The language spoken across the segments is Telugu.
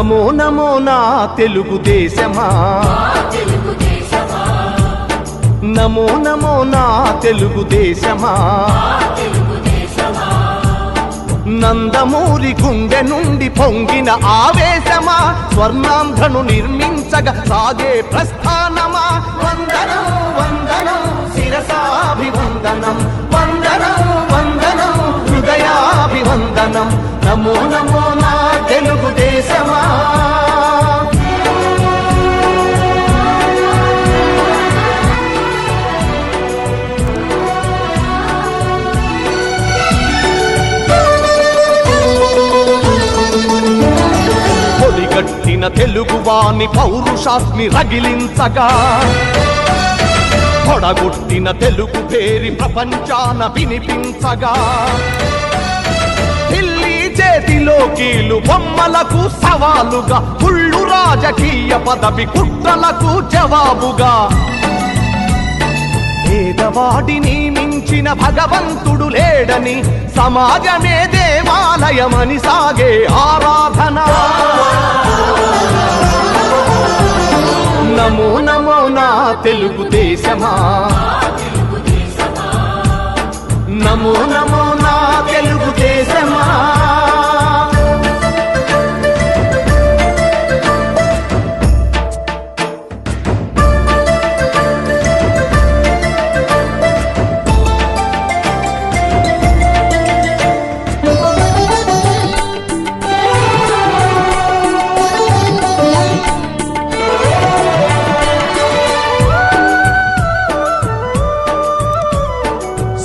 నమో నమో నా తెలుగుదేశమా, నమో నమో నా తెలుగుదేశమా, నందమూరి గుండె నుండి పొంగిన ఆవేశమా, స్వర్ణాంధ్రను నిర్మించగా సాగే ప్రస్థానమా. వందనం వందనం శిరసాభివందనం, వందనం వందనం హృదయాభివందనం. నమో నమో నా తెలుగుదేశమా. పొడిగట్టిన తెలుగువాని పౌరుషాస్మి రగిలించగా, పొడగొట్టిన తెలుగు పేరి ప్రపంచాన వినిపించగా, ఢిల్లీ చేతిలో కీలు బొమ్మలకు సవాలుగా, కుళ్ళు రాజకీయ పదవి కుట్రలకు జవాబుగా, పేదవాడిని మించిన భగవంతుడు లేడని, సమాజమే దేవాలయమని సాగే ఆరాధన. నమో నమో నా తెలుగుదేశమా, నమో నమో నా తెలుగుదేశమా.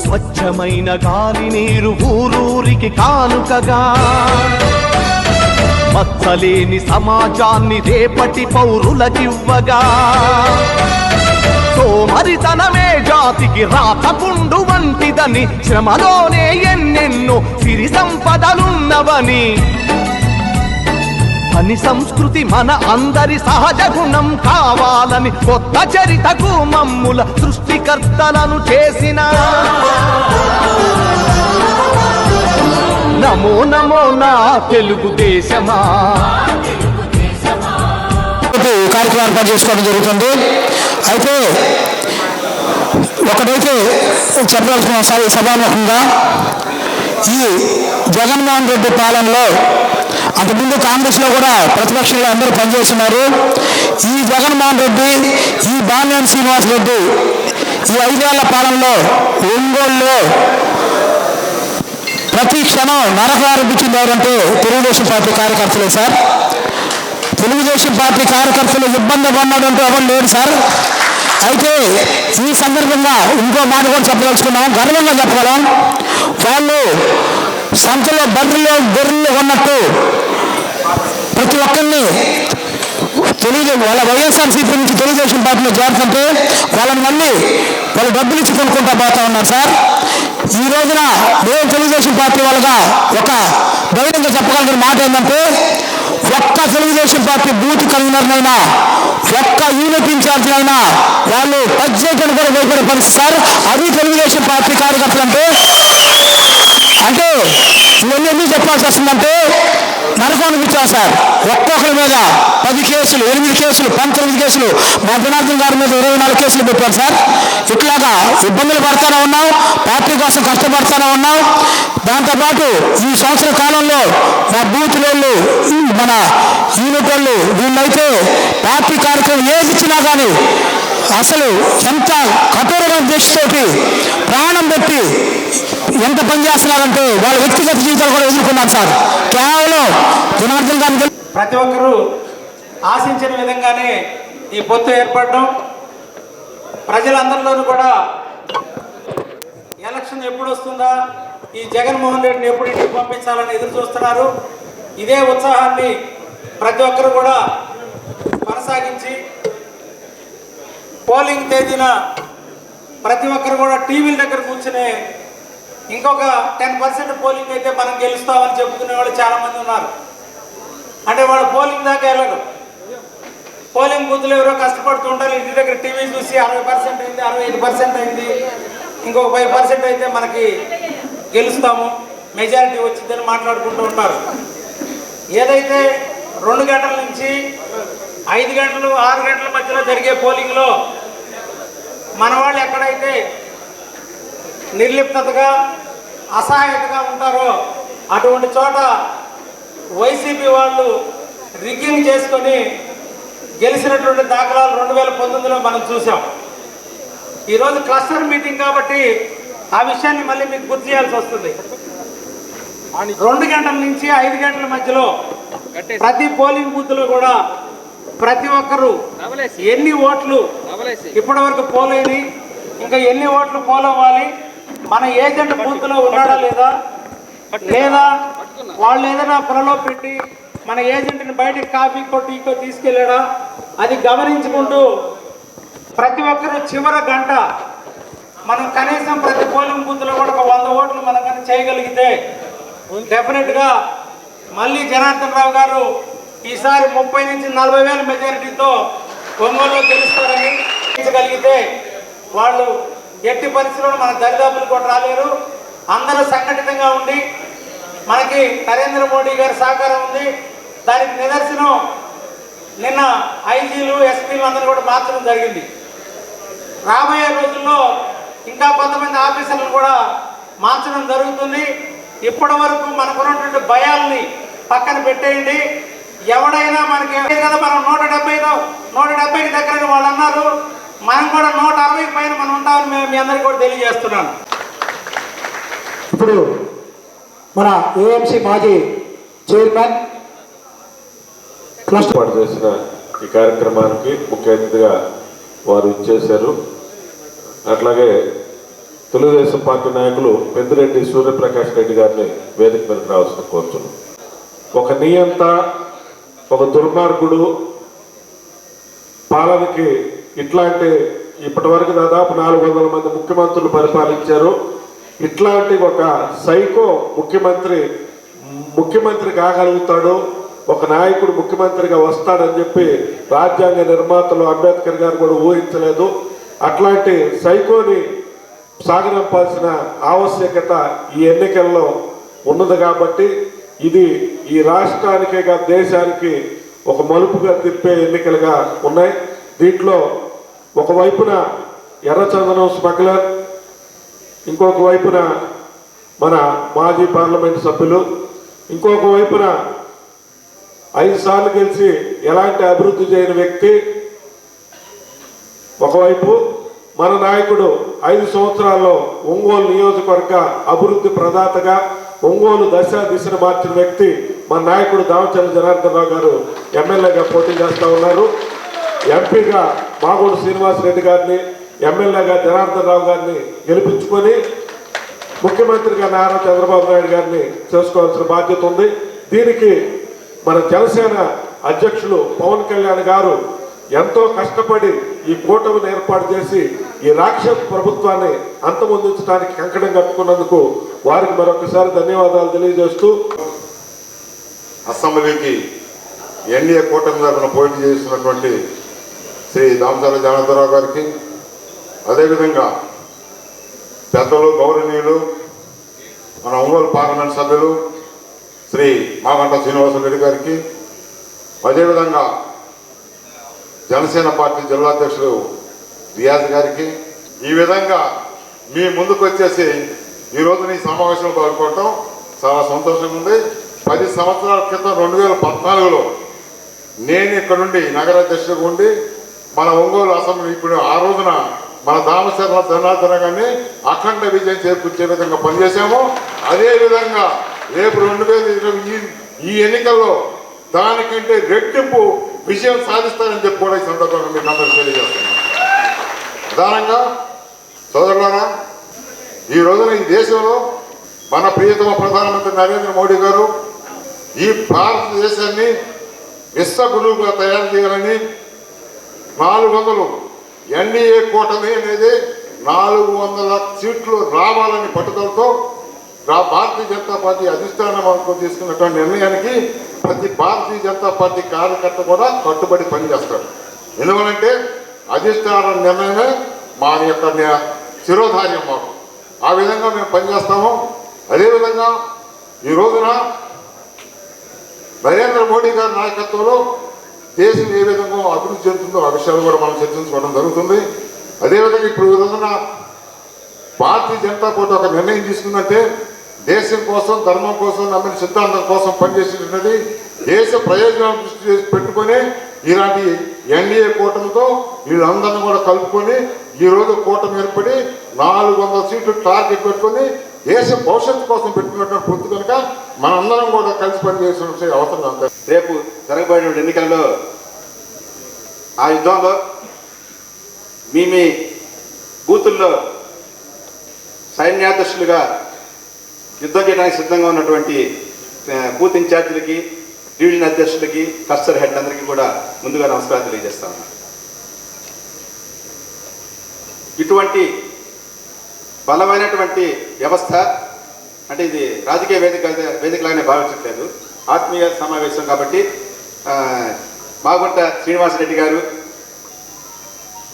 స్వచ్ఛమైన గాలి నీరు ఊరూరికి కానుకగా, మచ్చలేని సమాజాన్ని రేపటి పౌరులకివ్వగా, సోమరితనమే జాతికి రాతపుండు వంటిదని, శ్రమలోనే ఎన్నెన్నో సిరి సంపదలున్నవని, పని సంస్కృతి మన అందరి సహజ గుణం కావాలని, కొత్త చరితకు మమ్ముల సృష్టికర్తలను చేసిన. నమో నమో నా తెలుగుదేశమా. కార్యక్రమాన్ని ఏర్పాటు చేసుకోవడం జరుగుతుంది. అయితే ఒకటైతే చెప్పాల్సిన సభాముఖంగా, ఈ జగన్మోహన్ రెడ్డి పాలనలో, అంతకుముందు కాంగ్రెస్లో కూడా ప్రతిపక్షంలో అందరూ పనిచేస్తున్నారు. ఈ జగన్మోహన్ రెడ్డి, ఈ బాలినేని శ్రీనివాస్ రెడ్డి ఈ 5 ఏళ్ల పాలనలో ఒంగోలులో ప్రతి క్షణం నరకారంభించింది ఎవరంటే తెలుగుదేశం పార్టీ కార్యకర్తలే సార్. తెలుగుదేశం పార్టీ కార్యకర్తలు ఇబ్బంది పడినాడంటూ ఎవరు లేరు సార్. అయితే ఈ సందర్భంగా ఇంకో మాట కూడా చెప్పదలుచుకున్నాం, గర్వంగా చెప్పగలం. వాళ్ళు సంతలో బర్రెలు గొర్రెలు ఉన్నట్టు ప్రతి ఒక్కరిని వాళ్ళ వైఎస్ఆర్సీపీ నుంచి తెలుగుదేశం పార్టీలో చేరుతుంటే వాళ్ళని మళ్ళీ వాళ్ళు డబ్బులు ఇచ్చి కొనుక్కుంటా పోతా ఉన్నారు సార్. ఈ రోజున మేము తెలుగుదేశం పార్టీ వాళ్ళగా ఒక ధైర్యంగా చెప్పగలిగిన మాట ఏంటంటే, ఒక్క తెలుగుదేశం పార్టీ బూత్ కన్వీనర్నైనా, ఒక్క యూనిట్ ఇన్ఛార్జ్ అయినా వాళ్ళు పద్దెనిమిది కూడా భయపడే పరిస్థితి సార్. అది తెలుగుదేశం పార్టీ కార్యకర్తలు అంటే ఇవన్నీ ఎందుకు చెప్పాల్సి వస్తుందంటే, నరకం అనిపించాం సార్. ఒక్కొక్కరి మీద 10 కేసులు, 8 కేసులు, 19 కేసులు, మా జనార్దన్ గారి మీద 24 కేసులు పెట్టారు సార్. ఇట్లాగా ఇబ్బందులు పడుతూనే ఉన్నాం, పార్టీ కోసం కష్టపడుతూనే ఉన్నాం. దాంతోపాటు ఈ సంవత్సర కాలంలో మా బూత్ వాళ్ళు, మన యూనిట్ వాళ్ళు వీళ్ళైతే పార్టీ కార్యక్రమం ఏది ఇచ్చినా కానీ అసలు ఎంత కఠోరమైన దీక్షతోటి ప్రాణం పెట్టి ఎంత పనిచేస్తున్నారంటే వాళ్ళ వ్యక్తిగత జీవితాలు కూడా ఎదుర్కొన్నారు సార్. కేవలం జనార్దన్ గారికి ప్రతి ఒక్కరూ ఆశించిన విధంగానే ఈ పొత్తు ఏర్పడడం, ప్రజలందరిలోనూ కూడా ఎలక్షన్ ఎప్పుడు వస్తుందా, ఈ జగన్మోహన్ రెడ్డిని ఎప్పుడు ఇంటికి పంపించాలని ఎదురు చూస్తున్నారు. ఇదే ఉత్సాహాన్ని ప్రతి ఒక్కరు కూడా కొనసాగించి పోలింగ్ తేదీన ప్రతి ఒక్కరు కూడా టీవీల దగ్గర కూర్చునే ఇంకొక 10% పోలింగ్ అయితే మనం గెలుస్తామని చెప్పుకునే వాళ్ళు చాలామంది ఉన్నారు. అంటే వాళ్ళు పోలింగ్ దాకా వెళ్ళరు. పోలింగ్ బూత్లు ఎవరో కష్టపడుతూ ఉంటారు, ఇంటి దగ్గర టీవీ చూసి 60% అయింది, 65% అయింది, ఇంకొక 5% అయితే మనకి గెలుస్తాము, మెజారిటీ వచ్చిందని మాట్లాడుకుంటూ ఉంటారు. ఏదైతే 2 గంటల నుంచి 5 గంటలు 6 గంటల మధ్యలో జరిగే పోలింగ్లో మన వాళ్ళు ఎక్కడైతే నిర్లిప్తగా అసహాయతగా ఉంటారో అటువంటి చోట వైసీపీ వాళ్ళు రిగ్గింగ్ చేసుకొని గెలిచినటువంటి దాఖలాలు 2019లో మనం చూసాం. ఈరోజు క్లస్టర్ మీటింగ్ కాబట్టి ఆ విషయాన్ని మళ్ళీ మీకు గుర్తు చేయాల్సి వస్తుంది. 2 గంటల నుంచి 5 గంటల మధ్యలో ప్రతి పోలింగ్ బూత్లో కూడా ప్రతి ఒక్కరూ ఎన్ని ఓట్లు ఇప్పటి వరకు పోలేని, ఇంకా ఎన్ని ఓట్లు పోలవ్వాలి, మన ఏజెంట్ బూత్లో ఉన్నాడా లేదా, లేదా వాళ్ళు ఏదైనా పొలలో పెట్టి మన ఏజెంట్ని బయటకు కాఫీకో టీకో తీసుకెళ్ళాడా, అది గమనించుకుంటూ ప్రతి ఒక్కరూ చివరి గంట మనం కనీసం ప్రతి పోలింగ్ బూత్లో కూడా ఒక 100 ఓట్లు మనం కానీ చేయగలిగితే డెఫినెట్గా మళ్ళీ జనార్దన్ రావు గారు ఈసారి 30 నుంచి 40 వేల మెజారిటీతో ఒంగోలులో గెలుస్తారని గెలిచగలిగితే వాళ్ళు ఎట్టి పరిస్థితుల్లో మన దరిదాపులు కూడా రాలేరు. అందరూ సంఘటితంగా ఉండి మనకి నరేంద్ర మోడీ గారి సహకారం ఉంది. దానికి నిదర్శనం నిన్న ఐజీలు ఎస్పీలు అందరూ కూడా మార్చడం జరిగింది. రాబోయే రోజుల్లో ఇంకా కొంతమంది ఆఫీసర్లను కూడా మార్చడం జరుగుతుంది. ఇప్పటి వరకు మనకున్నటువంటి భయాల్ని పక్కన పెట్టేయండి. ఎవడైనా మనకి కదా, మనం 170కి దగ్గర వాళ్ళు అన్నారు, మనం కూడా 160 పైన మనం ఉంటామని మేము మీ అందరికీ కూడా తెలియజేస్తున్నాను. ఇప్పుడు మన ఏఎంసీ మాజీ చైర్మన్ ఏర్పాటు చేసిన ఈ కార్యక్రమానికి ముఖ్య అతిథిగా వారు ఇచ్చేశారు. అట్లాగే తెలుగుదేశం పార్టీ నాయకులు పెద్దిరెడ్డి సూర్యప్రకాష్ రెడ్డి గారిని వేదిక మీదకి రావాల్సిన కోరుతున్నాం. ఒక నియంత, ఒక దుర్మార్గుడు పాలనకి ఇట్లాంటి ఇప్పటి వరకు దాదాపు 400 మంది ముఖ్యమంత్రులు పరిపాలించారు. ఇట్లాంటి ఒక సైకో ముఖ్యమంత్రి కాగలుగుతాడు, ఒక నాయకుడు ముఖ్యమంత్రిగా వస్తాడని చెప్పి రాజ్యాంగ నిర్మాతలు అంబేద్కర్ గారు కూడా ఊహించలేదు. అట్లాంటి సైకోని సాగనంపాల్సిన ఆవశ్యకత ఈ ఎన్నికల్లో ఉన్నది కాబట్టి ఇది ఈ రాష్ట్రానికే కాదు దేశానికి ఒక మలుపుగా తిప్పే ఎన్నికలుగా ఉన్నాయి. దీంట్లో ఒకవైపున ఎర్రచందనం స్మగ్లర్, ఇంకొక వైపున మన మాజీ పార్లమెంట్ సభ్యులు, ఇంకొక వైపున 5 సార్లు గెలిచి ఎలాంటి అభివృద్ధి చేయని వ్యక్తి ఒకవైపు, మన నాయకుడు 5 సంవత్సరాల్లో ఒంగోలు నియోజకవర్గ అభివృద్ధి ప్రదాతగా ఒంగోలు దిశను మార్చిన వ్యక్తి మన నాయకుడు దామచర్ల జనార్దన్ రావు గారు ఎమ్మెల్యేగా పోటీ చేస్తూ ఉన్నారు. ఎంపీగా మాగోడు శ్రీనివాసరెడ్డి గారిని, ఎమ్మెల్యేగా జనార్దన్ రావు గారిని గెలిపించుకొని ముఖ్యమంత్రిగా నారా చంద్రబాబు నాయుడు గారిని చేసుకోవాల్సిన బాధ్యత ఉంది. దీనికి మన జనసేన అధ్యక్షులు పవన్ కళ్యాణ్ గారు ఎంతో కష్టపడి ఈ కూటమిని ఏర్పాటు చేసి ఈ రాక్షస ప్రభుత్వాన్ని అంతమొందించడానికి కంకణం కట్టుకున్నందుకు వారికి మరొకసారి ధన్యవాదాలు తెలియజేస్తూ, అసెంబ్లీకి ఎన్డీఏ కూటమి తరఫున పోటీ చేస్తున్నటువంటి శ్రీ దామచర్ల జనార్దన్ రావు గారికి, అదేవిధంగా పెద్దలు గౌరవనీయులు మన ఒంగోలు పార్లమెంట్ సభ్యులు శ్రీ మాగంట శ్రీనివాసరెడ్డి గారికి, అదేవిధంగా జనసేన పార్టీ జిల్లా అధ్యక్షులు రియాజ్ గారికి, ఈ విధంగా మీ ముందుకు వచ్చేసి ఈరోజు నీ సమావేశంలో పాల్గొనడం చాలా సంతోషంగా ఉంది. 10 సంవత్సరాల క్రితం 2014లో నేను ఇక్కడ నుండి నగరాధ్యక్షుడిగా ఉండి మన ఒంగోలు అసెంబ్లీ ఇప్పుడు ఆ రోజున మన దామచర్ల జనార్దన్ గారిని అఖండ విజయం చేకూర్చే విధంగా పనిచేశాము. అదేవిధంగా రేపు 2020 ఈ ఎన్నికల్లో దానికంటే రెట్టింపు విజయం సాధిస్తారని చెప్పి కూడా ఈ సందర్భంగా మీకు అందరూ తెలియజేస్తున్నాను. ప్రధానంగా సోదరులారా, ఈ రోజున ఈ దేశంలో మన ప్రియతమ ప్రధానమంత్రి నరేంద్ర మోడీ గారు ఈ భారతదేశాన్ని విశ్వగురువుగా తయారు చేయాలని 400 ఎన్డీఏ కూటమి అనేది 400 సీట్లు రావాలని పట్టుదలతో భారతీయ జనతా పార్టీ అధిష్టానం అనుకుని తీసుకున్నటువంటి నిర్ణయానికి ప్రతి భారతీయ జనతా పార్టీ కార్యకర్త కూడా కట్టుబడి పనిచేస్తాడు. ఎందువలంటే అధిష్టాన నిర్ణయమే మా యొక్క శిరోధార్యం మాకు. ఆ విధంగా మేము పనిచేస్తాము. అదేవిధంగా ఈ రోజున నరేంద్ర మోడీ గారి నాయకత్వంలో దేశం ఏ విధంగా అభివృద్ధి చెందుతుందో ఆ విషయాలు కూడా మనం చర్చించుకోవడం జరుగుతుంది. అదేవిధంగా ఇప్పుడు విధంగా భారతీయ జనతా పార్టీ ఒక నిర్ణయం తీసుకుందంటే దేశం కోసం, ధర్మం కోసం, నమ్మిన సిద్ధాంతం కోసం పనిచేసేటది దేశ ప్రయోజనాలను దృష్టి చేసి పెట్టుకొని ఇలాంటి ఎన్డీఏ కూటమితో వీళ్ళందరినీ కూడా కలుపుకొని ఈరోజు కూటమి ఏర్పడి 400 సీట్లు టార్గెట్ పెట్టుకొని దేశ భవిష్యత్తు కోసం పెట్టుకున్నటువంటి పొత్తు కనుక మనందరం కూడా కలిసి పనిచేసిన అవసరం అంతే. రేపు జరగబోయే ఎన్నికల్లో ఆ యుద్ధంలో మీ బూతుల్లో సైన్యాధ్యక్షులుగా యుద్ధం చేయడానికి సిద్ధంగా ఉన్నటువంటి బూత్ ఇన్ఛార్జీలకి, డివిజన్ అధ్యక్షులకి, క్లస్టర్ హెడ్ అందరికీ కూడా ముందుగా నమస్కారం తెలియజేస్తా ఉన్నాను. ఇటువంటి బలమైనటువంటి వ్యవస్థ అంటే ఇది రాజకీయ వేదికలాగానే భావించట్లేదు, ఆత్మీయ సమావేశం కాబట్టి మాగుంట శ్రీనివాసరెడ్డి గారు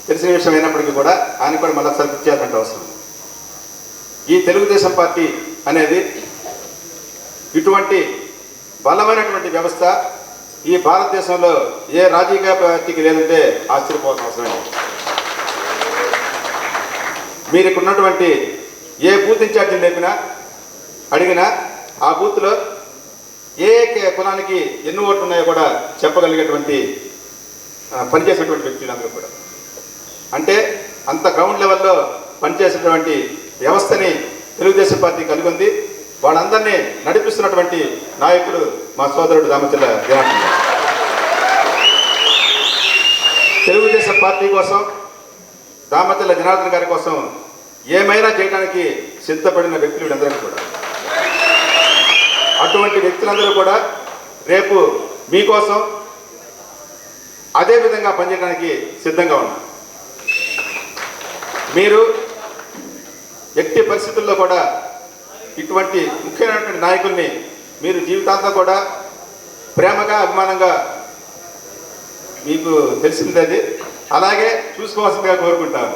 తెలిసిన విషయం అయినప్పటికీ కూడా ఆయన కూడా మళ్ళీ ఒకసారి గుర్తు చేయాల్సిన అవసరం. ఈ తెలుగుదేశం పార్టీ అనేది ఇటువంటి బలమైనటువంటి వ్యవస్థ ఈ భారతదేశంలో ఏ రాజకీయ పార్టీకి లేదంటే ఆశ్చర్యపోవాల్సిన అవసరం లేదు. మీరు ఇక్కడ ఉన్నటువంటి ఏ బూత్ ఇన్ఛార్జీని లేపినా అడిగినా ఆ బూత్లో ఏ కులానికి ఎన్ని ఓట్లు ఉన్నాయో కూడా చెప్పగలిగేటువంటి పనిచేసేటువంటి వ్యక్తులందరూ కూడా, అంటే అంత గ్రౌండ్ లెవెల్లో పనిచేసేటువంటి వ్యవస్థని తెలుగుదేశం పార్టీ కలిగి ఉంది. వాళ్ళందరినీ నడిపిస్తున్నటువంటి నాయకుడు మా సోదరుడు దామచర్ల జనార్దన్ గారు. తెలుగుదేశం పార్టీ కోసం, దామచర్ల జనార్దన్ గారి కోసం ఏమైనా చేయడానికి సిద్ధపడిన వ్యక్తులు వీళ్ళందరూ కూడా. అటువంటి వ్యక్తులందరూ కూడా రేపు మీకోసం అదే విధంగా పనిచేయడానికి సిద్ధంగా ఉన్నారు. మీరు ఎట్టి పరిస్థితుల్లో కూడా ఇటువంటి ముఖ్యమైనటువంటి నాయకుల్ని మీరు జీవితాంతం కూడా ప్రేమగా, అభిమానంగా మీకు తెలిసింది అది అలాగే చూసుకోవాల్సిందిగా కోరుకుంటాను.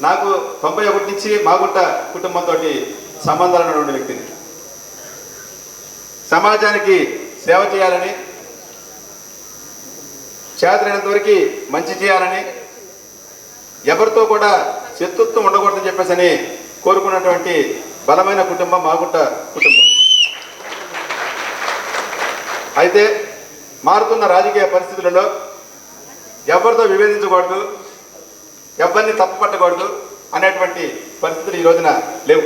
నాకు 91 నుంచి మాగుంట కుటుంబంతో సంబంధాలు ఉన్నటువంటి వ్యక్తిని. సమాజానికి సేవ చేయాలని, చేతనైనంత వరకు మంచి చేయాలని, ఎవరితో కూడా శత్రుత్వం ఉండకూడదని చెప్పేసి కోరుకున్నటువంటి బలమైన కుటుంబం మాగుంట కుటుంబం. అయితే మారుతున్న రాజకీయ పరిస్థితులలో ఎవరితో విభేదించకూడదు, ఎవరిని తప్పుపట్టకూడదు అనేటువంటి పరిస్థితులు ఈ రోజున లేవు.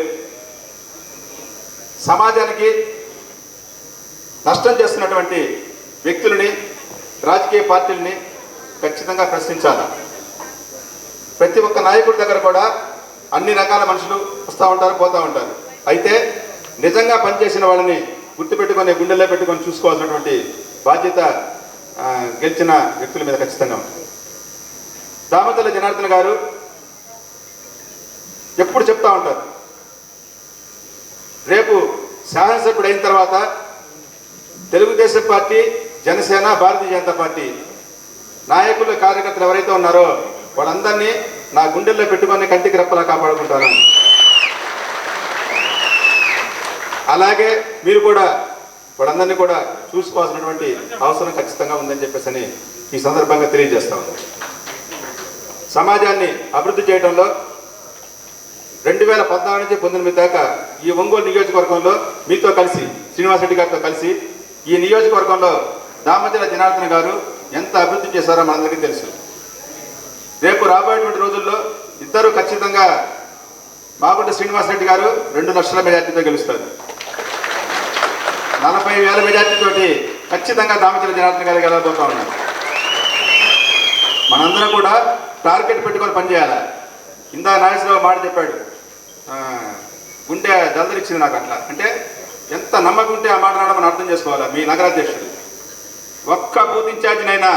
సమాజానికి నష్టం చేస్తున్నటువంటి వ్యక్తులని, రాజకీయ పార్టీలని ఖచ్చితంగా ప్రశ్నించాలి. ప్రతి ఒక్క నాయకుడి దగ్గర కూడా అన్ని రకాల మనుషులు వస్తూ ఉంటారు, పోతూ ఉంటారు. అయితే నిజంగా పనిచేసిన వాళ్ళని గుర్తుపెట్టుకొని, గుండెల్లో పెట్టుకొని చూసుకోవాల్సినటువంటి బాధ్యత గెలిచిన వ్యక్తుల మీద ఖచ్చితంగా ఉంటుంది. దామచర్ల జనార్దన్ గారు ఎప్పుడు చెప్తా ఉంటారు, రేపు శాసనసభ్యుడు అయిన తర్వాత తెలుగుదేశం పార్టీ, జనసేన, భారతీయ జనతా పార్టీ నాయకులు, కార్యకర్తలు ఎవరైతే ఉన్నారో వాళ్ళందరినీ నా గుండెల్లో పెట్టుకొని కంటికి రెప్పలా కాపాడుకుంటాను. అలాగే మీరు కూడా వాళ్ళందరినీ కూడా చూసుకోవాల్సినటువంటి అవసరం ఖచ్చితంగా ఉందని చెప్పేసి ఈ సందర్భంగా తెలియజేస్తా ఉన్నాను. సమాజాన్ని అభివృద్ధి చేయడంలో 2014 నుంచి 19 దాకా ఈ ఒంగోలు నియోజకవర్గంలో మీతో కలిసి, శ్రీనివాసరెడ్డి గారితో కలిసి ఈ నియోజకవర్గంలో దామచర్ల జనార్దన్ గారు ఎంత అభివృద్ధి చేశారో మనందరికీ తెలుసు. రేపు రాబోయేటువంటి రోజుల్లో ఇద్దరు ఖచ్చితంగా మాగుంట శ్రీనివాసరెడ్డి గారు 2 లక్షల మెజార్టీతో గెలుస్తారు. 40,000 మెజార్టీతోటి ఖచ్చితంగా దామచర్ల జనార్దన్ గారు గెలవబోతా ఉన్నారు. మనందరం కూడా టార్గెట్ పెట్టుకొని పనిచేయాలి. ఇందా నాగేశ్వరరావు మాట చెప్పాడు, గుండె దళదరిచ్చింది నాకు. అట్లా అంటే ఎంత నమ్మకం ఉంటే ఆ మాట రావడం మనం అర్థం చేసుకోవాలి. మీ నగరాధ్యక్షుడు ఒక్క బూత్ ఇన్ఛార్జినైనా,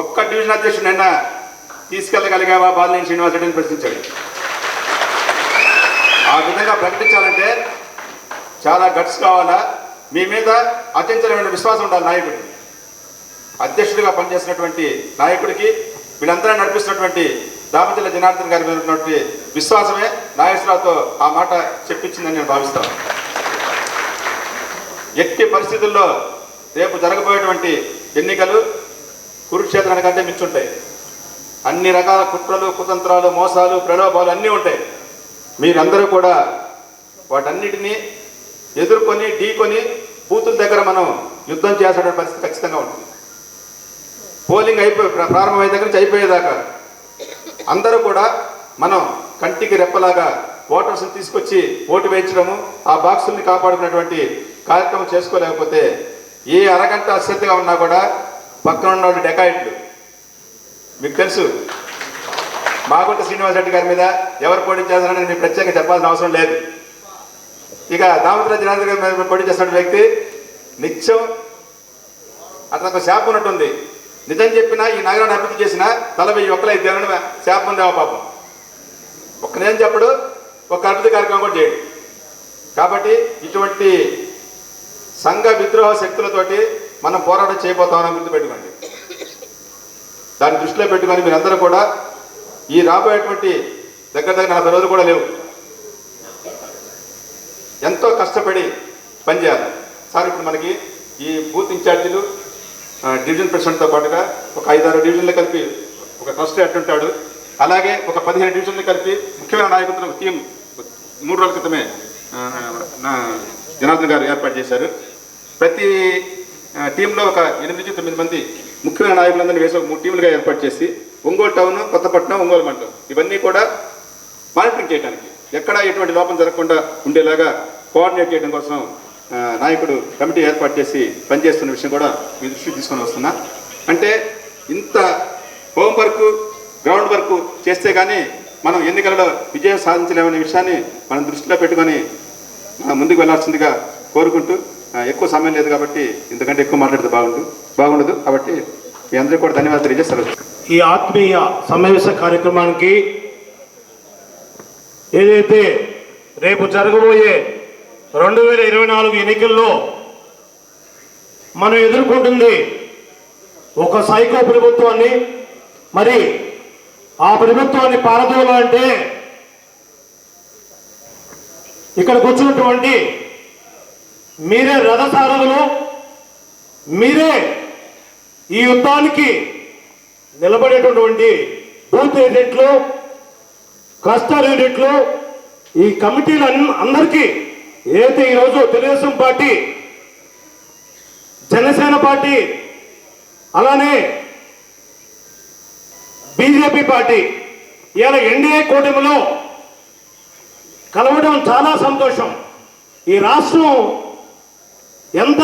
ఒక్క డివిజన్ అధ్యక్షుడినైనా తీసుకెళ్ళగలిగావా బాలినేని శ్రీనివాసరెడ్డిని ప్రశ్నించాడు. ఆ విధంగా ప్రకటించాలంటే చాలా గట్స్ కావాలా. మీ మీద అత్యంతమైన విశ్వాసం ఉండాలి నాయకుడికి. అధ్యక్షుడిగా పనిచేసినటువంటి నాయకుడికి, వీళ్ళందరూ నడిపిస్తున్నటువంటి దామచర్ల జనార్దన్ గారి మీద ఉన్నటువంటి విశ్వాసమే నాగేశ్వరరావుతో ఆ మాట చెప్పించిందని నేను భావిస్తాను. ఎట్టి పరిస్థితుల్లో రేపు జరగబోయేటువంటి ఎన్నికలు కురుక్షేత్రానికంటే మించుంటాయి. అన్ని రకాల కుట్రలు, కుతంత్రాలు, మోసాలు, ప్రలోభాలు అన్నీ ఉంటాయి. మీరందరూ కూడా వాటన్నిటినీ ఎదుర్కొని ఢీకొని బూతుల దగ్గర మనం యుద్ధం చేసేటువంటి పరిస్థితి ఖచ్చితంగా ఉంటుంది. పోలింగ్ ప్రారంభమైన దగ్గర నుంచి అయిపోయేదాకా అందరూ కూడా మనం కంటికి రెప్పలాగా ఓటర్స్ని తీసుకొచ్చి ఓటు వేయించడము, ఆ బాక్సుల్ని కాపాడుకునేటువంటి కార్యక్రమం చేసుకోలేకపోతే ఏ అరగంట అశ్రద్ధగా ఉన్నా కూడా పక్కన ఉన్న వాళ్ళు డెకాయిట్లు. మీకు తెలుసు, మాగుంట శ్రీనివాసరెడ్డి గారి మీద ఎవరు పోటీ చేస్తారని నేను ప్రత్యేకంగా చెప్పాల్సిన అవసరం లేదు. ఇక దామోదర జనార్దన్ గారి మీద పోటీ చేస్తున్న వ్యక్తి నిత్యం అతనికి శాపం ఉన్నట్టుంది. నిజం చెప్పినా ఈ నగరాన్ని అభివృద్ధి చేసిన 40 ఒక్కలైతే దేవుని శాపం దేవ పాపం. ఒక్క నిజం చెప్పడు, ఒక అభివృద్ధి కార్యక్రమం కూడా చేయడు. కాబట్టి ఇటువంటి సంఘ విద్రోహ శక్తులతోటి మనం పోరాటం చేయబోతామని గుర్తుపెట్టుకోండి. దాన్ని దృష్టిలో పెట్టుకొని మీరందరూ కూడా ఈ రాబోయేటువంటి దగ్గర 40 రోజులు కూడా లేవు, ఎంతో కష్టపడి పనిచేయాలి. సార్ ఇప్పుడు మనకి ఈ బూత్ ఇన్ఛార్జీలు, డివిజన్ ప్రెసిడెంట్తో పాటుగా ఒక 5-6 డివిజన్లు కలిపి ఒక ట్రస్ట్ అట్టుంటాడు. అలాగే ఒక 15 డివిజన్లు కలిపి ముఖ్యమైన నాయకులతో టీం 3 రోజుల క్రితమే జనార్దన్ గారు ఏర్పాటు చేశారు. ప్రతి టీంలో ఒక 8-9 మంది ముఖ్యమైన నాయకులందరినీ వేసి 3 టీములుగా ఏర్పాటు చేసి ఒంగోలు టౌన్, కొత్తపట్నం, ఒంగోలు మండలం ఇవన్నీ కూడా మానిటరింగ్ చేయడానికి, ఎక్కడ ఎటువంటి లోపం జరగకుండా ఉండేలాగా కోఆర్డినేట్ చేయడం కోసం నాయకుడు కమిటీ ఏర్పాటు చేసి పనిచేస్తున్న విషయం కూడా మీ దృష్టికి తీసుకొని వస్తున్నా. అంటే ఇంత హోంవర్క్, గ్రౌండ్ వర్క్ చేస్తే కానీ మనం ఎన్నికలలో విజయం సాధించలేమనే విషయాన్ని మనం దృష్టిలో పెట్టుకొని ముందుకు వెళ్లాల్సిందిగా కోరుకుంటూ, ఎక్కువ సమయం లేదు కాబట్టి ఇంతకంటే ఎక్కువ మాట్లాడితే బాగుండదు. కాబట్టి మీ అందరికీ కూడా ధన్యవాదాలు తెలియజేస్తారు. ఈ ఆత్మీయ సమావేశ కార్యక్రమానికి ఏదైతే రేపు జరగబోయే 2024 ఎన్నికల్లో మనం ఎదుర్కొంటుంది ఒక సైకో ప్రభుత్వాన్ని, మరి ఆ ప్రభుత్వాన్ని పారదోలాలంటే ఇక్కడ కూర్చున్నటువంటి మీరే రథసారథులు, మీరే ఈ యుద్ధానికి నిలబడేటటువంటి బూత్ ఏజెంట్లు, క్లస్టర్ ఏజెంట్లు, ఈ కమిటీలు అందరికీ ఏదైతే ఈరోజు తెలుగుదేశం పార్టీ, జనసేన పార్టీ, అలానే బీజేపీ పార్టీ ఇలా ఎన్డీఏ కూటమిలో కలవడం చాలా సంతోషం. ఈ రాష్ట్రం ఎంత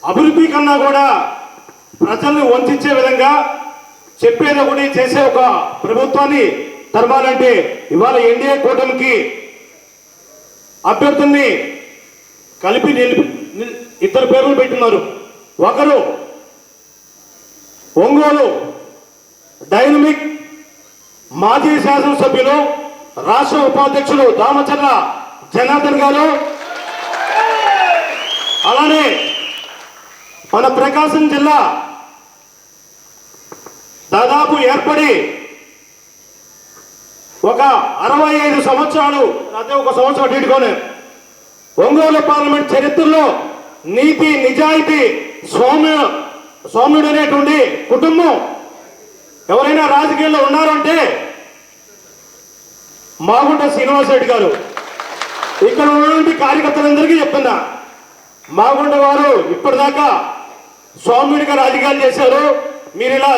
అభివృద్ధి కన్నా కూడా ప్రజల్ని వంచే విధంగా చెప్పేది ఒకటి చేసే ఒక ప్రభుత్వాన్ని తరమాలంటే ఇవాళ ఎన్డీఏ కూటమికి అభ్యర్థుల్ని కలిపి 2 పేర్లు పెట్టున్నారు. ఒకరు ఒంగోలు డైనమిక్ మాజీ శాసనసభ్యులు, రాష్ట్ర ఉపాధ్యక్షులు దామచర్ల జనార్దన్ గారు, అలానే మన ప్రకాశం జిల్లా దాదాపు ఏర్పడి ఒక 65 సంవత్సరాలు, అదే ఒక సంవత్సరం ఇటుకొని ఒంగోలు పార్లమెంట్ చరిత్రలో నీతి, నిజాయితీ, సౌమ్యుడు అనేటువంటి కుటుంబం ఎవరైనా రాజకీయాల్లో ఉన్నారంటే మాగుంట శ్రీనివాసరెడ్డి గారు. ఇక్కడ ఉన్నటువంటి కార్యకర్తలందరికీ చెప్తున్నా, మాగుంట వారు ఇప్పటిదాకా సౌమ్యుడిగా రాజకీయాలు చేశారు. మీరు ఇలా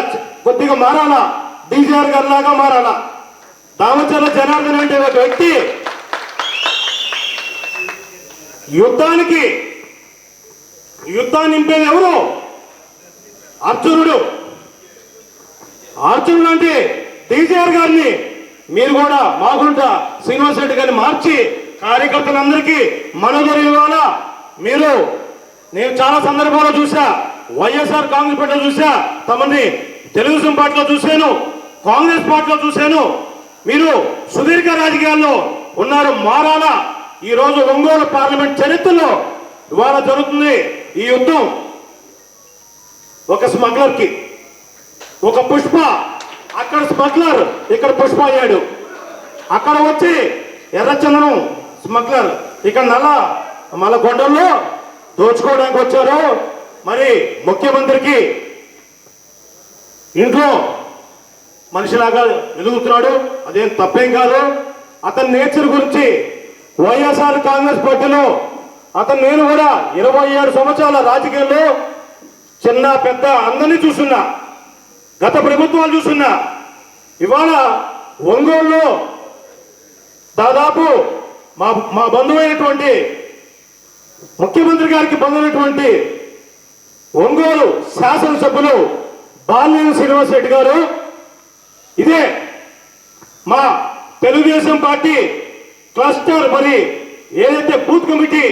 కొద్దిగా మారాలా, డీజీఆర్ గారి లాగా మారాలా. దామచర్ల జనార్దన్ అంటే ఒక వ్యక్తి యుద్ధాన్ని నింపేది ఎవరు? అర్జునుడు. అర్జునుడు అంటే డీజీఆర్ గారిని మీరు కూడా మాగుంట శ్రీనివాసరెడ్డి గారిని మార్చి కార్యకర్తలందరికీ మనోధైర్యం ఇవ్వాలా. మీరు, నేను చాలా సందర్భాల్లో చూసా, వైఎస్ఆర్ కాంగ్రెస్ పార్టీలో చూసా, తమని తెలుగుదేశం పార్టీలో చూశాను, కాంగ్రెస్ పార్టీలో చూశాను. మీరు సుదీర్ఘ రాజకీయాల్లో ఉన్నారు, మారాలా. ఈరోజు ఒంగోలు పార్లమెంట్ చరిత్రలో ఇవాళ జరుగుతుంది ఈ యుద్ధం. ఒక స్మగ్లర్కి, ఒక పుష్ప, అక్కడ స్మగ్లర్, ఇక్కడ పుష్ప అయ్యాడు. అక్కడ వచ్చి ఎర్రచందనం స్మగ్లర్, ఇక్కడ మళ్ళా కొండల్లో దోచుకోవడానికి వచ్చారు. మరి ముఖ్యమంత్రికి ఇంట్లో మనిషిలాగా వెలుగుతున్నాడు, అదేం తప్పేం కాదు. అతని నేచర్ గురించి వైఎస్ఆర్ కాంగ్రెస్ పార్టీలో నేను కూడా 27 సంవత్సరాల రాజకీయాల్లో చిన్న పెద్ద అందరినీ చూస్తున్నా, గత ప్రభుత్వాలు చూస్తున్నా. ఇవాళ ఒంగోలులో దాదాపు మా బంధువైనటువంటి ముఖ్యమంత్రి గారికి బంధువైనటువంటి ఒంగోలు శాసనసభ్యులు బాలినేని శ్రీనివాసరెడ్డి గారు ఇదే మా తెలుగుదేశం పార్టీ క్లస్టర్ మరి ఏదైతే బూత్ కమిటీ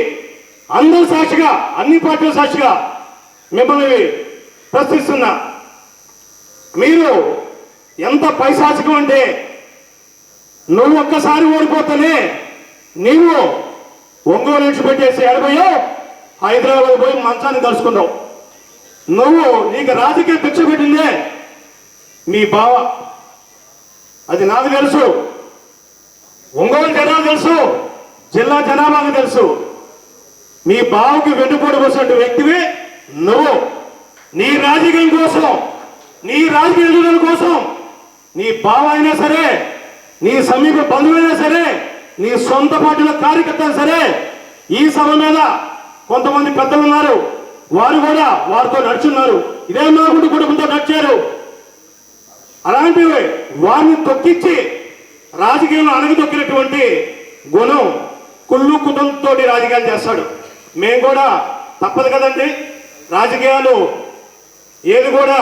అందరి సాక్షిగా అన్ని పార్టీల సాక్షిగా మిమ్మల్ని ప్రశ్నిస్తున్నా. మీరు ఎంత పైశాచికం అంటే నువ్వు ఒక్కసారి ఓడిపోతేనే నీవు ఒంగోలు నుంచి పెట్టేసి ఎడబోయో హైదరాబాద్ పోయి మంచాన్ని కలుసుకున్నావు. నీకు రాజకీయ భిక్ష పెట్టిందే మీ బావ, అది నాకు తెలుసు, ఒంగోలు జనాలు తెలుసు, జిల్లా జనాభాకు తెలుసు. మీ బావకి వెన్నుపోటు పోసిన వ్యక్తివి నువ్వు. నీ రాజకీయం కోసం, నీ రాజకీయ ఎదుగుదల కోసం నీ బావ అయినా సరే, నీ సమీప బంధువైనా సరే, నీ సొంత పార్టీల కార్యకర్తలు సరే, ఈ సభ మీద కొంతమంది పెద్దలు ఉన్నారు, వారు కూడా వారితో నడుచున్నారు. ఇదే మాగుండు కుటుంబంతో నడిచారు. అలాంటివి వారిని తొక్కించి రాజకీయంలో అణగదొక్కినటువంటి గుణం కుళ్ళు కుటుంబంతో రాజకీయాలు చేస్తాడు. మేము కూడా తప్పదు కదండి, రాజకీయాలు ఏది కూడా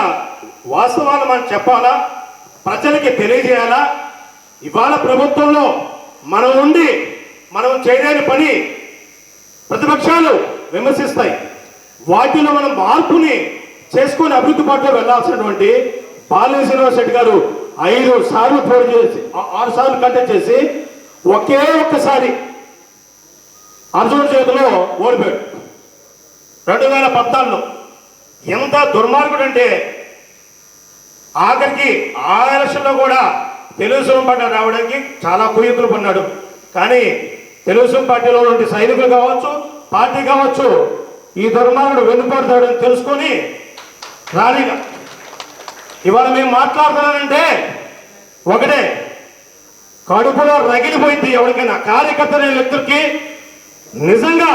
వాస్తవాలు మనం చెప్పాలా, ప్రజలకి తెలియజేయాలా. ఇవాళ ప్రభుత్వంలో మనం ఉండి మనం చేయలేని పని ప్రతిపక్షాలు విమర్శిస్తాయి. వాటిలో మనం మార్పుని చేసుకొని అభివృద్ధి పాటలో వెళ్లాల్సినటువంటి బాలినేని శ్రీనివాసరెడ్డి గారు 5 సార్లు పోటీ చేసి 6 సార్లు కంటెస్ట్ చేసి ఒకే ఒక్కసారి అర్జునుడి చేతిలో ఓడిపోయాడు 2014లో. ఎంత దుర్మార్గుడు అంటే ఆఖరికి ఆ ఎలక్షన్లో కూడా తెలుగుదేశం పార్టీ రావడానికి చాలా కుయుక్తులు పన్నాడు. కానీ తెలుగుదేశం పార్టీలో ఉండే సైనికులు కావచ్చు, పార్టీ కావచ్చు, ఈ దుర్మార్గుడు వెన్నుపడతాడని తెలుసుకొని రాలిగా ఇవాళ మేము మాట్లాడుతున్నానంటే ఒకటే, కడుపులో రగిలిపోయింది ఎవరికైనా కార్యకర్త అనే వ్యక్తులకి. నిజంగా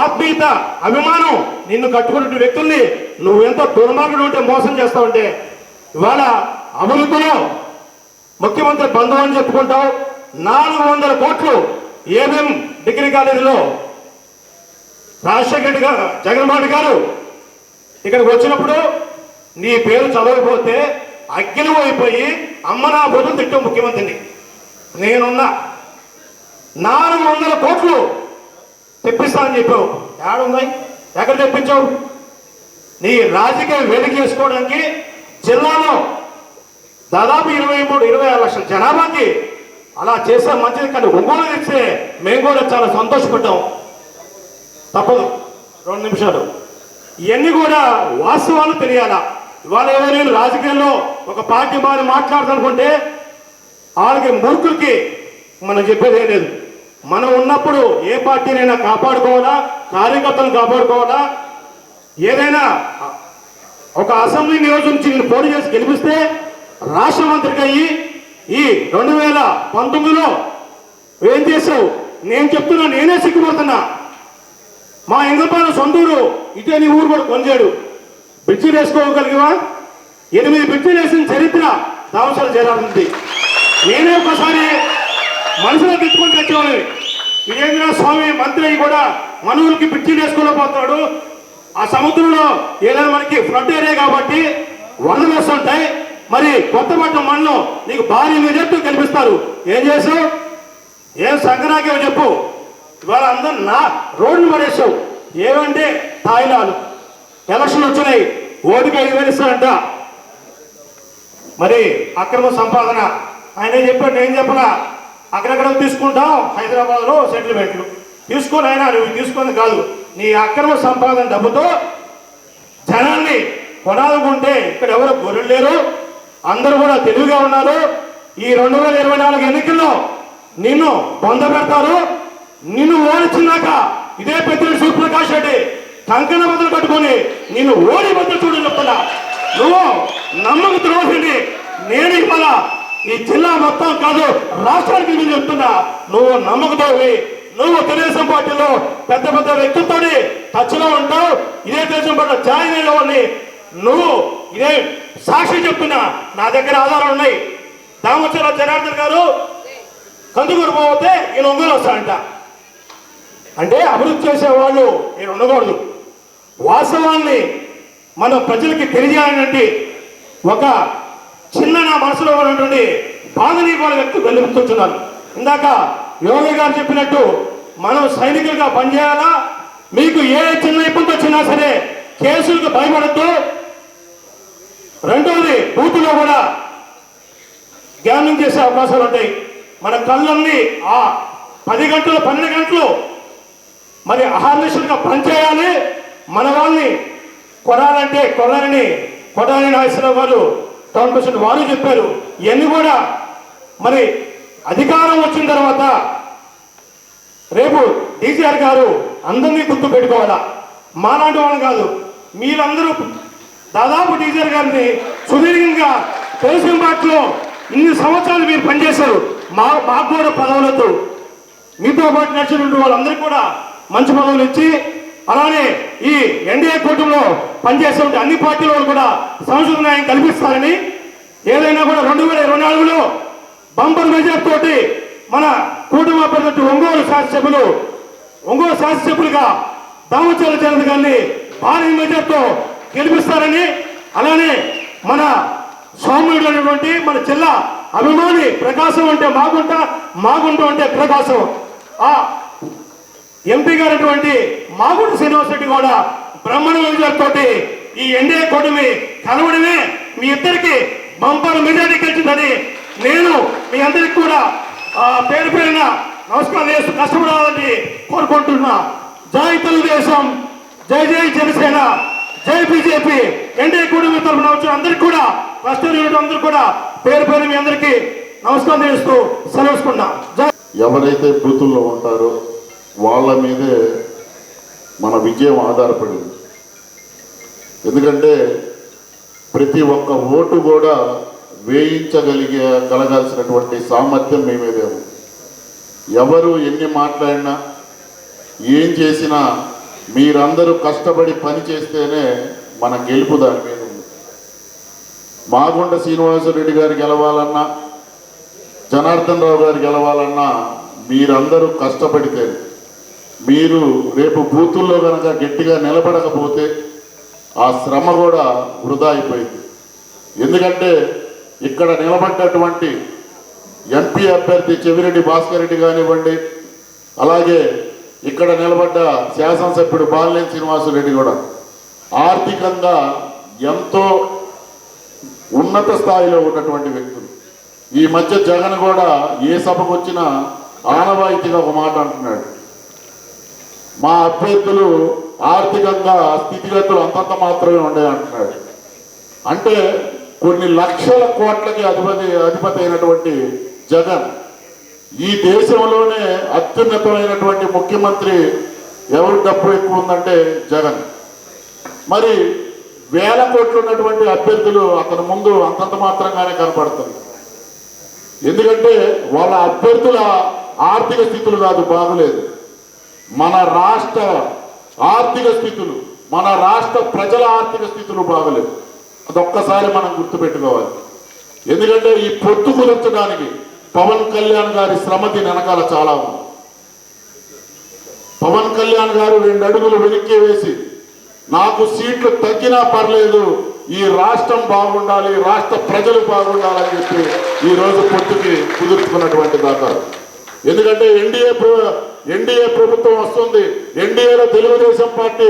ఆత్మీయత, అభిమానం నిన్ను కట్టుకున్న వ్యక్తుల్ని నువ్వు ఎంత దుర్మార్గుడు ఉంటే మోసం చేస్తావంటే, ఇవాళ అభివృద్ధిలో ముఖ్యమంత్రి బంధువు అని చెప్పుకుంటావు. 400 కోట్లు ఏమేం డిగ్రీ కాలేజీలో రాజశేఖర రెడ్డి గారు, జగన్మోహన్ రెడ్డి గారు ఇక్కడికి వచ్చినప్పుడు నీ పేరు చదవకపోతే అగ్గిలు అయిపోయి అమ్మ నా బదులు తిట్టావు ముఖ్యమంత్రిని. నేనున్నా 400 కోట్లు తెప్పిస్తానని చెప్పావు. ఏడున్నాయి? ఎక్కడ తెప్పించావు? నీ రాజకీయ వేదిక చేసుకోవడానికి జిల్లాలో దాదాపు 23-26 లక్షల జనాభాకి అలా చేసే మంచిది. కానీ ఒంగోలు తెస్తే మేము కూడా చాలా సంతోషపడ్డాం. తప్పదు 2 నిమిషాలు. ఇవన్నీ కూడా వాస్తవాలు తెలియాలా. ఇవాళ ఎవరైనా రాజకీయాల్లో ఒక పార్టీ మారి మాట్లాడుతుంటే వాళ్ళకి మూర్ఖులకి మనం చెప్పేదే లేదు. మనం ఉన్నప్పుడు ఏ పార్టీనైనా కాపాడుకోవాలా, కార్యకర్తలను కాపాడుకోవాలా. ఏదైనా ఒక అసెంబ్లీ నియోజకవర్గం నుంచి నేను పోటీ చేసి గెలిపిస్తే రాష్ట్ర మంత్రికి అయ్యి ఈ 2019లో ఏం చేసావు? నేను చెప్తున్నా, నేనే సిగ్గుపడుతున్నా. మా ఎంగపాలెం సొంతూరు, ఇదే నీ ఊరు కూడా కొంచాడు. బ్రిడ్జీలు వేసుకోగలిగివా? 8 బ్రిడ్జీలు వేసిన చరిత్ర దామసాల జయరాజుంది. నేనే ఒకసారి మనసులో తెచ్చుకొని తెచ్చేవాడిని. వీరేంద్ర స్వామి మంత్రి అయ్యి కూడా మనవులకి బ్రిడ్జీలు వేసుకోలేకపోతున్నాడు. ఆ సముద్రంలో ఏదైనా మనకి ఫ్లడ్ ఏరియా కాబట్టి వరదలు వస్తుంటాయి. మరి కొత్తపట్నం మండలం నీకు భారీ మెజార్టీ కల్పిస్తారు. ఏం చేసావు? ఏం సంక్రాంతి చెప్పు. ఇవాళ అందరూ నా రోడ్లు పడేసావు. ఏమంటే తాయిలాలు ఎలక్షన్లు వచ్చినాయి, ఓటుకి 5,000 ఇస్తారంట. మరి అక్రమ సంపాదన ఆయన చెప్పాడు, నేను చెప్పనా? అక్కడెక్కడ తీసుకుంటాం, హైదరాబాద్లో సెటిల్మెంట్లు తీసుకొని. అయినా నువ్వు తీసుకొని కాదు, నీ అక్రమ సంపాదన డబ్బుతో జనాన్ని కొనాలనుకుంటే ఇక్కడ ఎవరు గొర్రెలు లేరు, అందరూ కూడా తెలివిగా ఉన్నారు. ఈ 2024 ఎన్నికల్లో నిన్ను పొందబెడతారు. నిన్ను ఓడించినాక ఇదే పెద్దిరెడ్డి సూర్యప్రకాష్ రెడ్డి కంకణ బదులు కట్టుకొని నిన్ను ఓడి బదులు చూడు చెప్తున్నా. నువ్వు నమ్మక ద్రోహిని. నేను ఇవాళ ఈ జిల్లా మొత్తం కాదు రాష్ట్రానికి నేను చెప్తున్నా, నువ్వు నమ్మక ద్రోహి. నువ్వు తెలుగుదేశం పార్టీలో పెద్ద పెద్ద వ్యక్తులతో టచ్లో ఉంటావు. ఇదే తెలుగుదేశం పార్టీ జాయిన్ అయిన వాళ్ళని నువ్వు ఇదే సాక్షి చెప్తున్నా. నా దగ్గర ఆధారాలు ఉన్నాయి. దామచర్ల జనార్దన్ గారు కందుకూరు పోతే ఈయన ఒంగోలు వస్తాడంట. అంటే అభివృద్ధి చేసేవాళ్ళు ఈయన ఉండకూడదు. వాస్తవాన్ని మనం ప్రజలకి తెలియజేయాలంటే ఒక చిన్న నా మనసులో ఉన్నటువంటి బాధని వాళ్ళ వ్యక్తి వెలుగుతున్నాను. ఇందాక యోగి గారు చెప్పినట్టు మనం సైనికులుగా పనిచేయాలా. మీకు ఏ చిన్న ఇబ్బంది వచ్చినా సరే కేసులకు భయపడద్దు. రెండోది బూతులో కూడా గ్యామింగ్ చేసే అవకాశాలు ఉంటాయి. మన కళ్ళన్నీ ఆ 10 గంటలు 12 గంటలు మరి అహర్నిశలుగా పనిచేయాలి. మన వాళ్ళని కొడాలంటే కొడాలని కొడాలి నాగేశ్వరరావు గారు టౌన్ ప్రెసిడెంట్ వారు చెప్పారు. ఇవన్నీ కూడా మరి అధికారం వచ్చిన తర్వాత రేపు డీజీఆర్ గారు అందరినీ గుర్తు పెట్టుకోవాలా. మాలాంటి వాళ్ళు కాదు. మీరందరూ దాదాపు డీజీఆర్ గారిని సుదీర్ఘంగా తెలుగుదేశం పార్టీలో ఇన్ని సంవత్సరాలు మీరు పనిచేశారు. మాకు కూడా పదవులతో మీతో పాటు నడిచినటువంటి వాళ్ళందరికీ కూడా మంచి పదవులు ఇచ్చి, అలానే ఈ ఎన్డీఏ కూటమిలో పనిచేసే అన్ని పార్టీల వాళ్ళు కూడా సంస్కృత న్యాయం కల్పిస్తారని, ఏదైనా కూడా 2024లో బంపర్ మెజార్ తోటి మన కూటమి అభ్యర్థి ఒంగోలు శాసనసభ్యులుగా దామచర్ల జనార్దన్ గారిని భారీ మెజార్తో గెలిపిస్తారని, అలానే మన సౌమ్యుడు అనేటువంటి మన జిల్లా అభిమాని ప్రకాశం అంటే మాగుంట అంటే ప్రకాశం ఆ ఎంపీ గారు మాగుంట శ్రీనివాస్ రెడ్డి కూడా బ్రహ్మణ మెజార్ తోటి ఈ ఎన్డీఏ కూటమి కలవడమే మీ ఇద్దరికి బంపర్ మెజారిటీ గెలిచిందని నేను మీ అందరికి కూడా పేరు పేరున నమస్కారం చేస్తూ కష్టపడాలని కోరుకుంటున్నా. జై తెలుగుదేశం, జై జై జనసేన, జై బీజేపీ. ఎన్డీఏ కూటమి తరఫున వచ్చిన అందరికి కూడా అందరూ కూడా పేరు పేరు మీ అందరికీ నమస్కారం చేస్తూ సెలవుకున్నా. ఎవరైతే బూతుల్లో ఉంటారో వాళ్ళ మీదే మన విజయం ఆధారపడింది. ఎందుకంటే ప్రతి ఒక్క ఓటు కూడా కలగాల్సినటువంటి సామర్థ్యం మీ మీదే ఉంది. ఎవరు ఎన్ని మాట్లాడినా ఏం చేసినా మీరందరూ కష్టపడి పని చేస్తేనే మన గెలుపు దాని మీద ఉంది. మాగుంట శ్రీనివాసరెడ్డి గారు గెలవాలన్నా, జనార్దన్ రావు గారు గెలవాలన్నా మీరందరూ కష్టపడితే, మీరు రేపు బూతుల్లో కనుక గట్టిగా నిలబడకపోతే ఆ శ్రమ కూడా వృధా అయిపోయింది. ఎందుకంటే ఇక్కడ నిలబడ్డటువంటి ఎంపీ అభ్యర్థి చెవిరెడ్డి భాస్కర్ రెడ్డి కానివ్వండి, అలాగే ఇక్కడ నిలబడ్డ శాసనసభ్యుడు బాలినేని శ్రీనివాసరెడ్డి కూడా ఆర్థికంగా ఎంతో ఉన్నత స్థాయిలో ఉన్నటువంటి వ్యక్తులు. ఈ మధ్య జగన్ కూడా ఏ సభకు వచ్చినా ఆనవాయితీగా ఒక మాట అంటున్నాడు, మా అభ్యర్థులు ఆర్థికంగా స్థితిగతులు అంతంత మాత్రమే ఉండే అంటున్నాడు. అంటే కొన్ని లక్షల కోట్లకి అధిపతి అయినటువంటి జగన్ ఈ దేశంలోనే అత్యున్నతమైనటువంటి ముఖ్యమంత్రి ఎవరు డబ్బు ఎక్కువ ఉందంటే జగన్. మరి 1000 కోట్లు ఉన్నటువంటి అభ్యర్థులు అతని ముందు అంతంత మాత్రంగానే కనపడుతుంది. ఎందుకంటే వాళ్ళ అభ్యర్థుల ఆర్థిక స్థితులు కాదు బాగలేదు, మన రాష్ట్ర ఆర్థిక స్థితులు, మన రాష్ట్ర ప్రజల ఆర్థిక స్థితులు బాగలేదు. అదొక్కసారి మనం గుర్తుపెట్టుకోవాలి. ఎందుకంటే ఈ పొత్తు కుదర్చడానికి పవన్ కళ్యాణ్ గారి శ్రమ దీని వెనకాల చాలా ఉంది. పవన్ కళ్యాణ్ గారు 2 అడుగులు వెనక్కి వేసి నాకు సీట్లు తగ్గినా పర్లేదు, ఈ రాష్ట్రం బాగుండాలి, రాష్ట్ర ప్రజలు బాగుండాలని చెప్పి ఈరోజు పొత్తుకి కుదుర్చుకున్నటువంటి దాకా. ఎందుకంటే ఎన్డీఏ ప్రభుత్వం వస్తుంది, ఎన్డీఏలో తెలుగుదేశం పార్టీ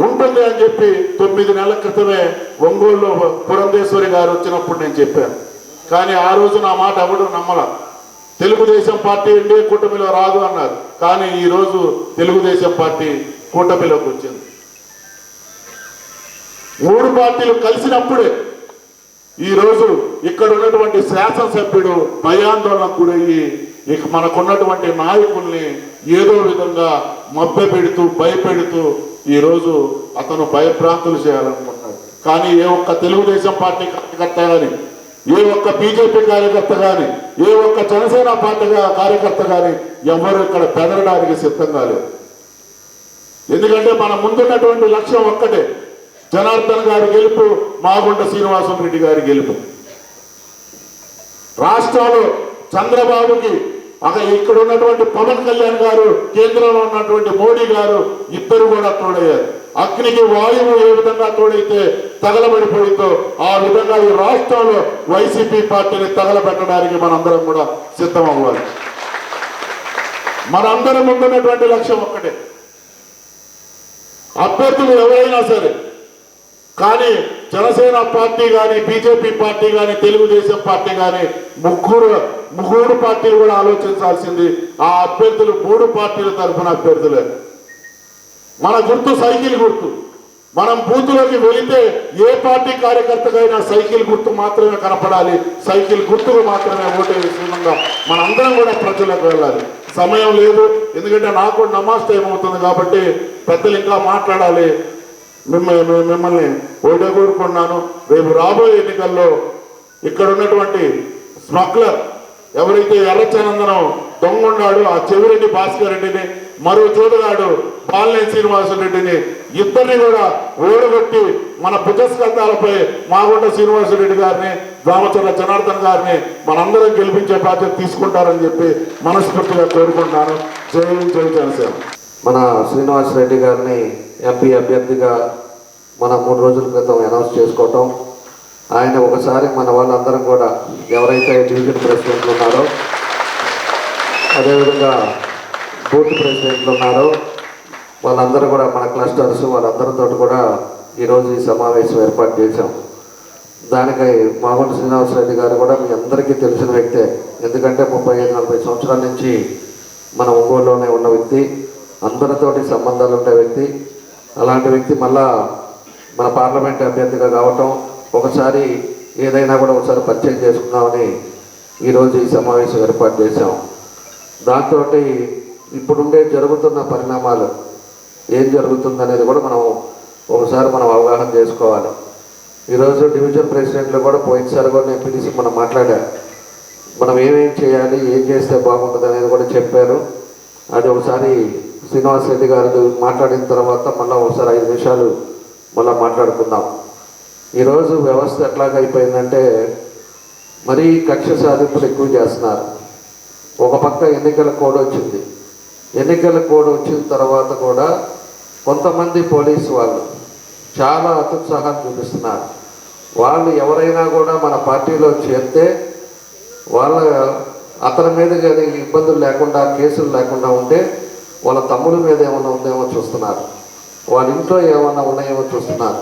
ఉంటుంది అని చెప్పి 9 నెలల క్రితమే ఒంగోలులో పురంధేశ్వరి గారు వచ్చినప్పుడు నేను చెప్పాను. కానీ ఆ రోజు నా మాట ఎవడు నమ్మల. తెలుగుదేశం పార్టీ ఎన్డీఏ కూటమిలో రాదు అన్నారు. కానీ ఈరోజు తెలుగుదేశం పార్టీ కూటమిలోకి వచ్చింది. 3 పార్టీలు కలిసినప్పుడే ఈరోజు ఇక్కడ ఉన్నటువంటి శాసనసభ్యుడు భయాందోళనకు గురయ్యి ఇక మనకున్నటువంటి నాయకుల్ని ఏదో విధంగా మభ్యపెడుతూ భయపెడుతూ ఈరోజు అతను భయభ్రాంతులు చేయాలనుకుంటున్నాడు. కానీ ఏ ఒక్క తెలుగుదేశం పార్టీ కార్యకర్త కానీ, ఏ ఒక్క బీజేపీ కార్యకర్త కానీ, ఏ ఒక్క జనసేన పార్టీ కార్యకర్త కానీ ఎవరు ఇక్కడ పెదరడానికి సిద్ధంగా లేదు. ఎందుకంటే మన ముందున్నటువంటి లక్ష్యం ఒక్కటే, జనార్దన్ గారి గెలుపు, మాగుంట శ్రీనివాసరెడ్డి గారి గెలుపు. రాష్ట్రంలో చంద్రబాబుకి ఇక్కడ ఉన్నటువంటి పవన్ కళ్యాణ్ గారు, కేంద్రంలో ఉన్నటువంటి మోడీ గారు ఇద్దరు కూడా తోడయ్యారు. అగ్నికి వాయువు ఏ విధంగా తోడైతే తగలబడిపోయిందో ఆ విధంగా ఈ రాష్ట్రంలో వైసీపీ పార్టీని తగలబెట్టడానికి మనందరం కూడా సిద్ధం అవ్వాలి. మనందరం ముందున్నటువంటి లక్ష్యం ఒక్కటే, అభ్యర్థులు ఎవరైనా సరే. కానీ జనసేన పార్టీ కానీ, బీజేపీ పార్టీ కానీ, తెలుగుదేశం పార్టీ కానీ ముగ్గురు పార్టీలు కూడా ఆలోచించాల్సింది, ఆ అభ్యర్థులు 3 పార్టీల తరఫున అభ్యర్థులే. మన గుర్తు సైకిల్ గుర్తు. మనం బూతులోకి వెళితే ఏ పార్టీ కార్యకర్తకైనా సైకిల్ గుర్తు మాత్రమే కనపడాలి, సైకిల్ గుర్తుకు మాత్రమే ఓటే విషయంగా మనందరం కూడా ప్రజలకు వెళ్ళాలి. సమయం లేదు, ఎందుకంటే నాకు నమాజ్ టైం అవుతుంది కాబట్టి పెద్దలు ఇంకా మాట్లాడాలి. మిమ్మల్ని ఓటే కోరుకున్నాను. రేపు రాబోయే ఎన్నికల్లో ఇక్కడ ఉన్నటువంటి స్మగ్లర్ ఎవరైతే ఎర్రచనందనం దొంగ ఉన్నాడో ఆ చెవిరెడ్డి భాస్కర్ రెడ్డిని, మరో చోటుగాడు బాలినేని శ్రీనివాసరెడ్డిని, ఇద్దరిని కూడా ఓడగొట్టి మన భుజస్కంధాలపై మాగుంట శ్రీనివాసరెడ్డి గారిని, రామచంద్ర జనార్దన్ గారిని మనందరం గెలిపించే బాధ్యత తీసుకుంటారని చెప్పి మనస్ఫూర్తిగా కోరుకుంటున్నాను. జై జనసేన. మన శ్రీనివాసరెడ్డి గారిని ఎంపీ అభ్యర్థిగా మన 3 రోజుల క్రితం అనౌన్స్ చేసుకోవటం, ఆయన ఒకసారి మన వాళ్ళందరం కూడా ఎవరైతే డివిజన్ ప్రెసిడెంట్లు ఉన్నారో, అదేవిధంగా బూత్ ప్రెసిడెంట్లు ఉన్నారో వాళ్ళందరూ కూడా మన క్లస్టర్స్ వాళ్ళందరితో కూడా ఈరోజు ఈ సమావేశం ఏర్పాటు చేశాం. దానికి మాగుంట శ్రీనివాసరెడ్డి గారు కూడా మీ అందరికీ తెలిసిన వ్యక్తే. ఎందుకంటే 35-40 సంవత్సరాల నుంచి మన ఒంగోలులోనే ఉన్న వ్యక్తి, అందరితోటి సంబంధాలు ఉండే వ్యక్తి. అలాంటి వ్యక్తి మళ్ళా మన పార్లమెంట్ అభ్యర్థిగా కావటం, ఒకసారి ఏదైనా కూడా ఒకసారి పరిచయం చేసుకుందామని ఈరోజు ఈ సమావేశం ఏర్పాటు చేశాం. దాంతో ఇప్పుడుండే జరుగుతున్న పరిణామాలు ఏం జరుగుతుందనేది కూడా మనం అవగాహన చేసుకోవాలి. ఈరోజు డివిజన్ ప్రెసిడెంట్లు కూడా పోయినసారి కూడా నేను పిలిచి మనం మాట్లాడారు, మనం ఏమేం చేయాలి, ఏం చేస్తే బాగుంటుంది అనేది కూడా చెప్పారు. అది ఒకసారి శ్రీనివాసరెడ్డి గారు మాట్లాడిన తర్వాత మళ్ళీ ఒకసారి 5 నిమిషాలు మళ్ళీ మాట్లాడుకుందాం. ఈరోజు వ్యవస్థ ఎట్లాగైపోయిందంటే మరీ కక్ష సాధింపులు ఎక్కువ చేస్తున్నారు. ఒక పక్క ఎన్నికల కోడ్ వచ్చింది. ఎన్నికల కోడ్ వచ్చిన తర్వాత కూడా కొంతమంది పోలీసు వాళ్ళు చాలా అత్యుత్సాహాన్ని చూపిస్తున్నారు. వాళ్ళు ఎవరైనా కూడా మన పార్టీలో చేరితే అతని మీద కానీ ఇబ్బందులు లేకుండా, కేసులు లేకుండా ఉంటే వాళ్ళ తమ్ముడి మీద ఏమన్నా ఉందేమో చూస్తున్నారు, వాళ్ళ ఇంట్లో ఏమన్నా ఉన్నాయేమో చూస్తున్నారు.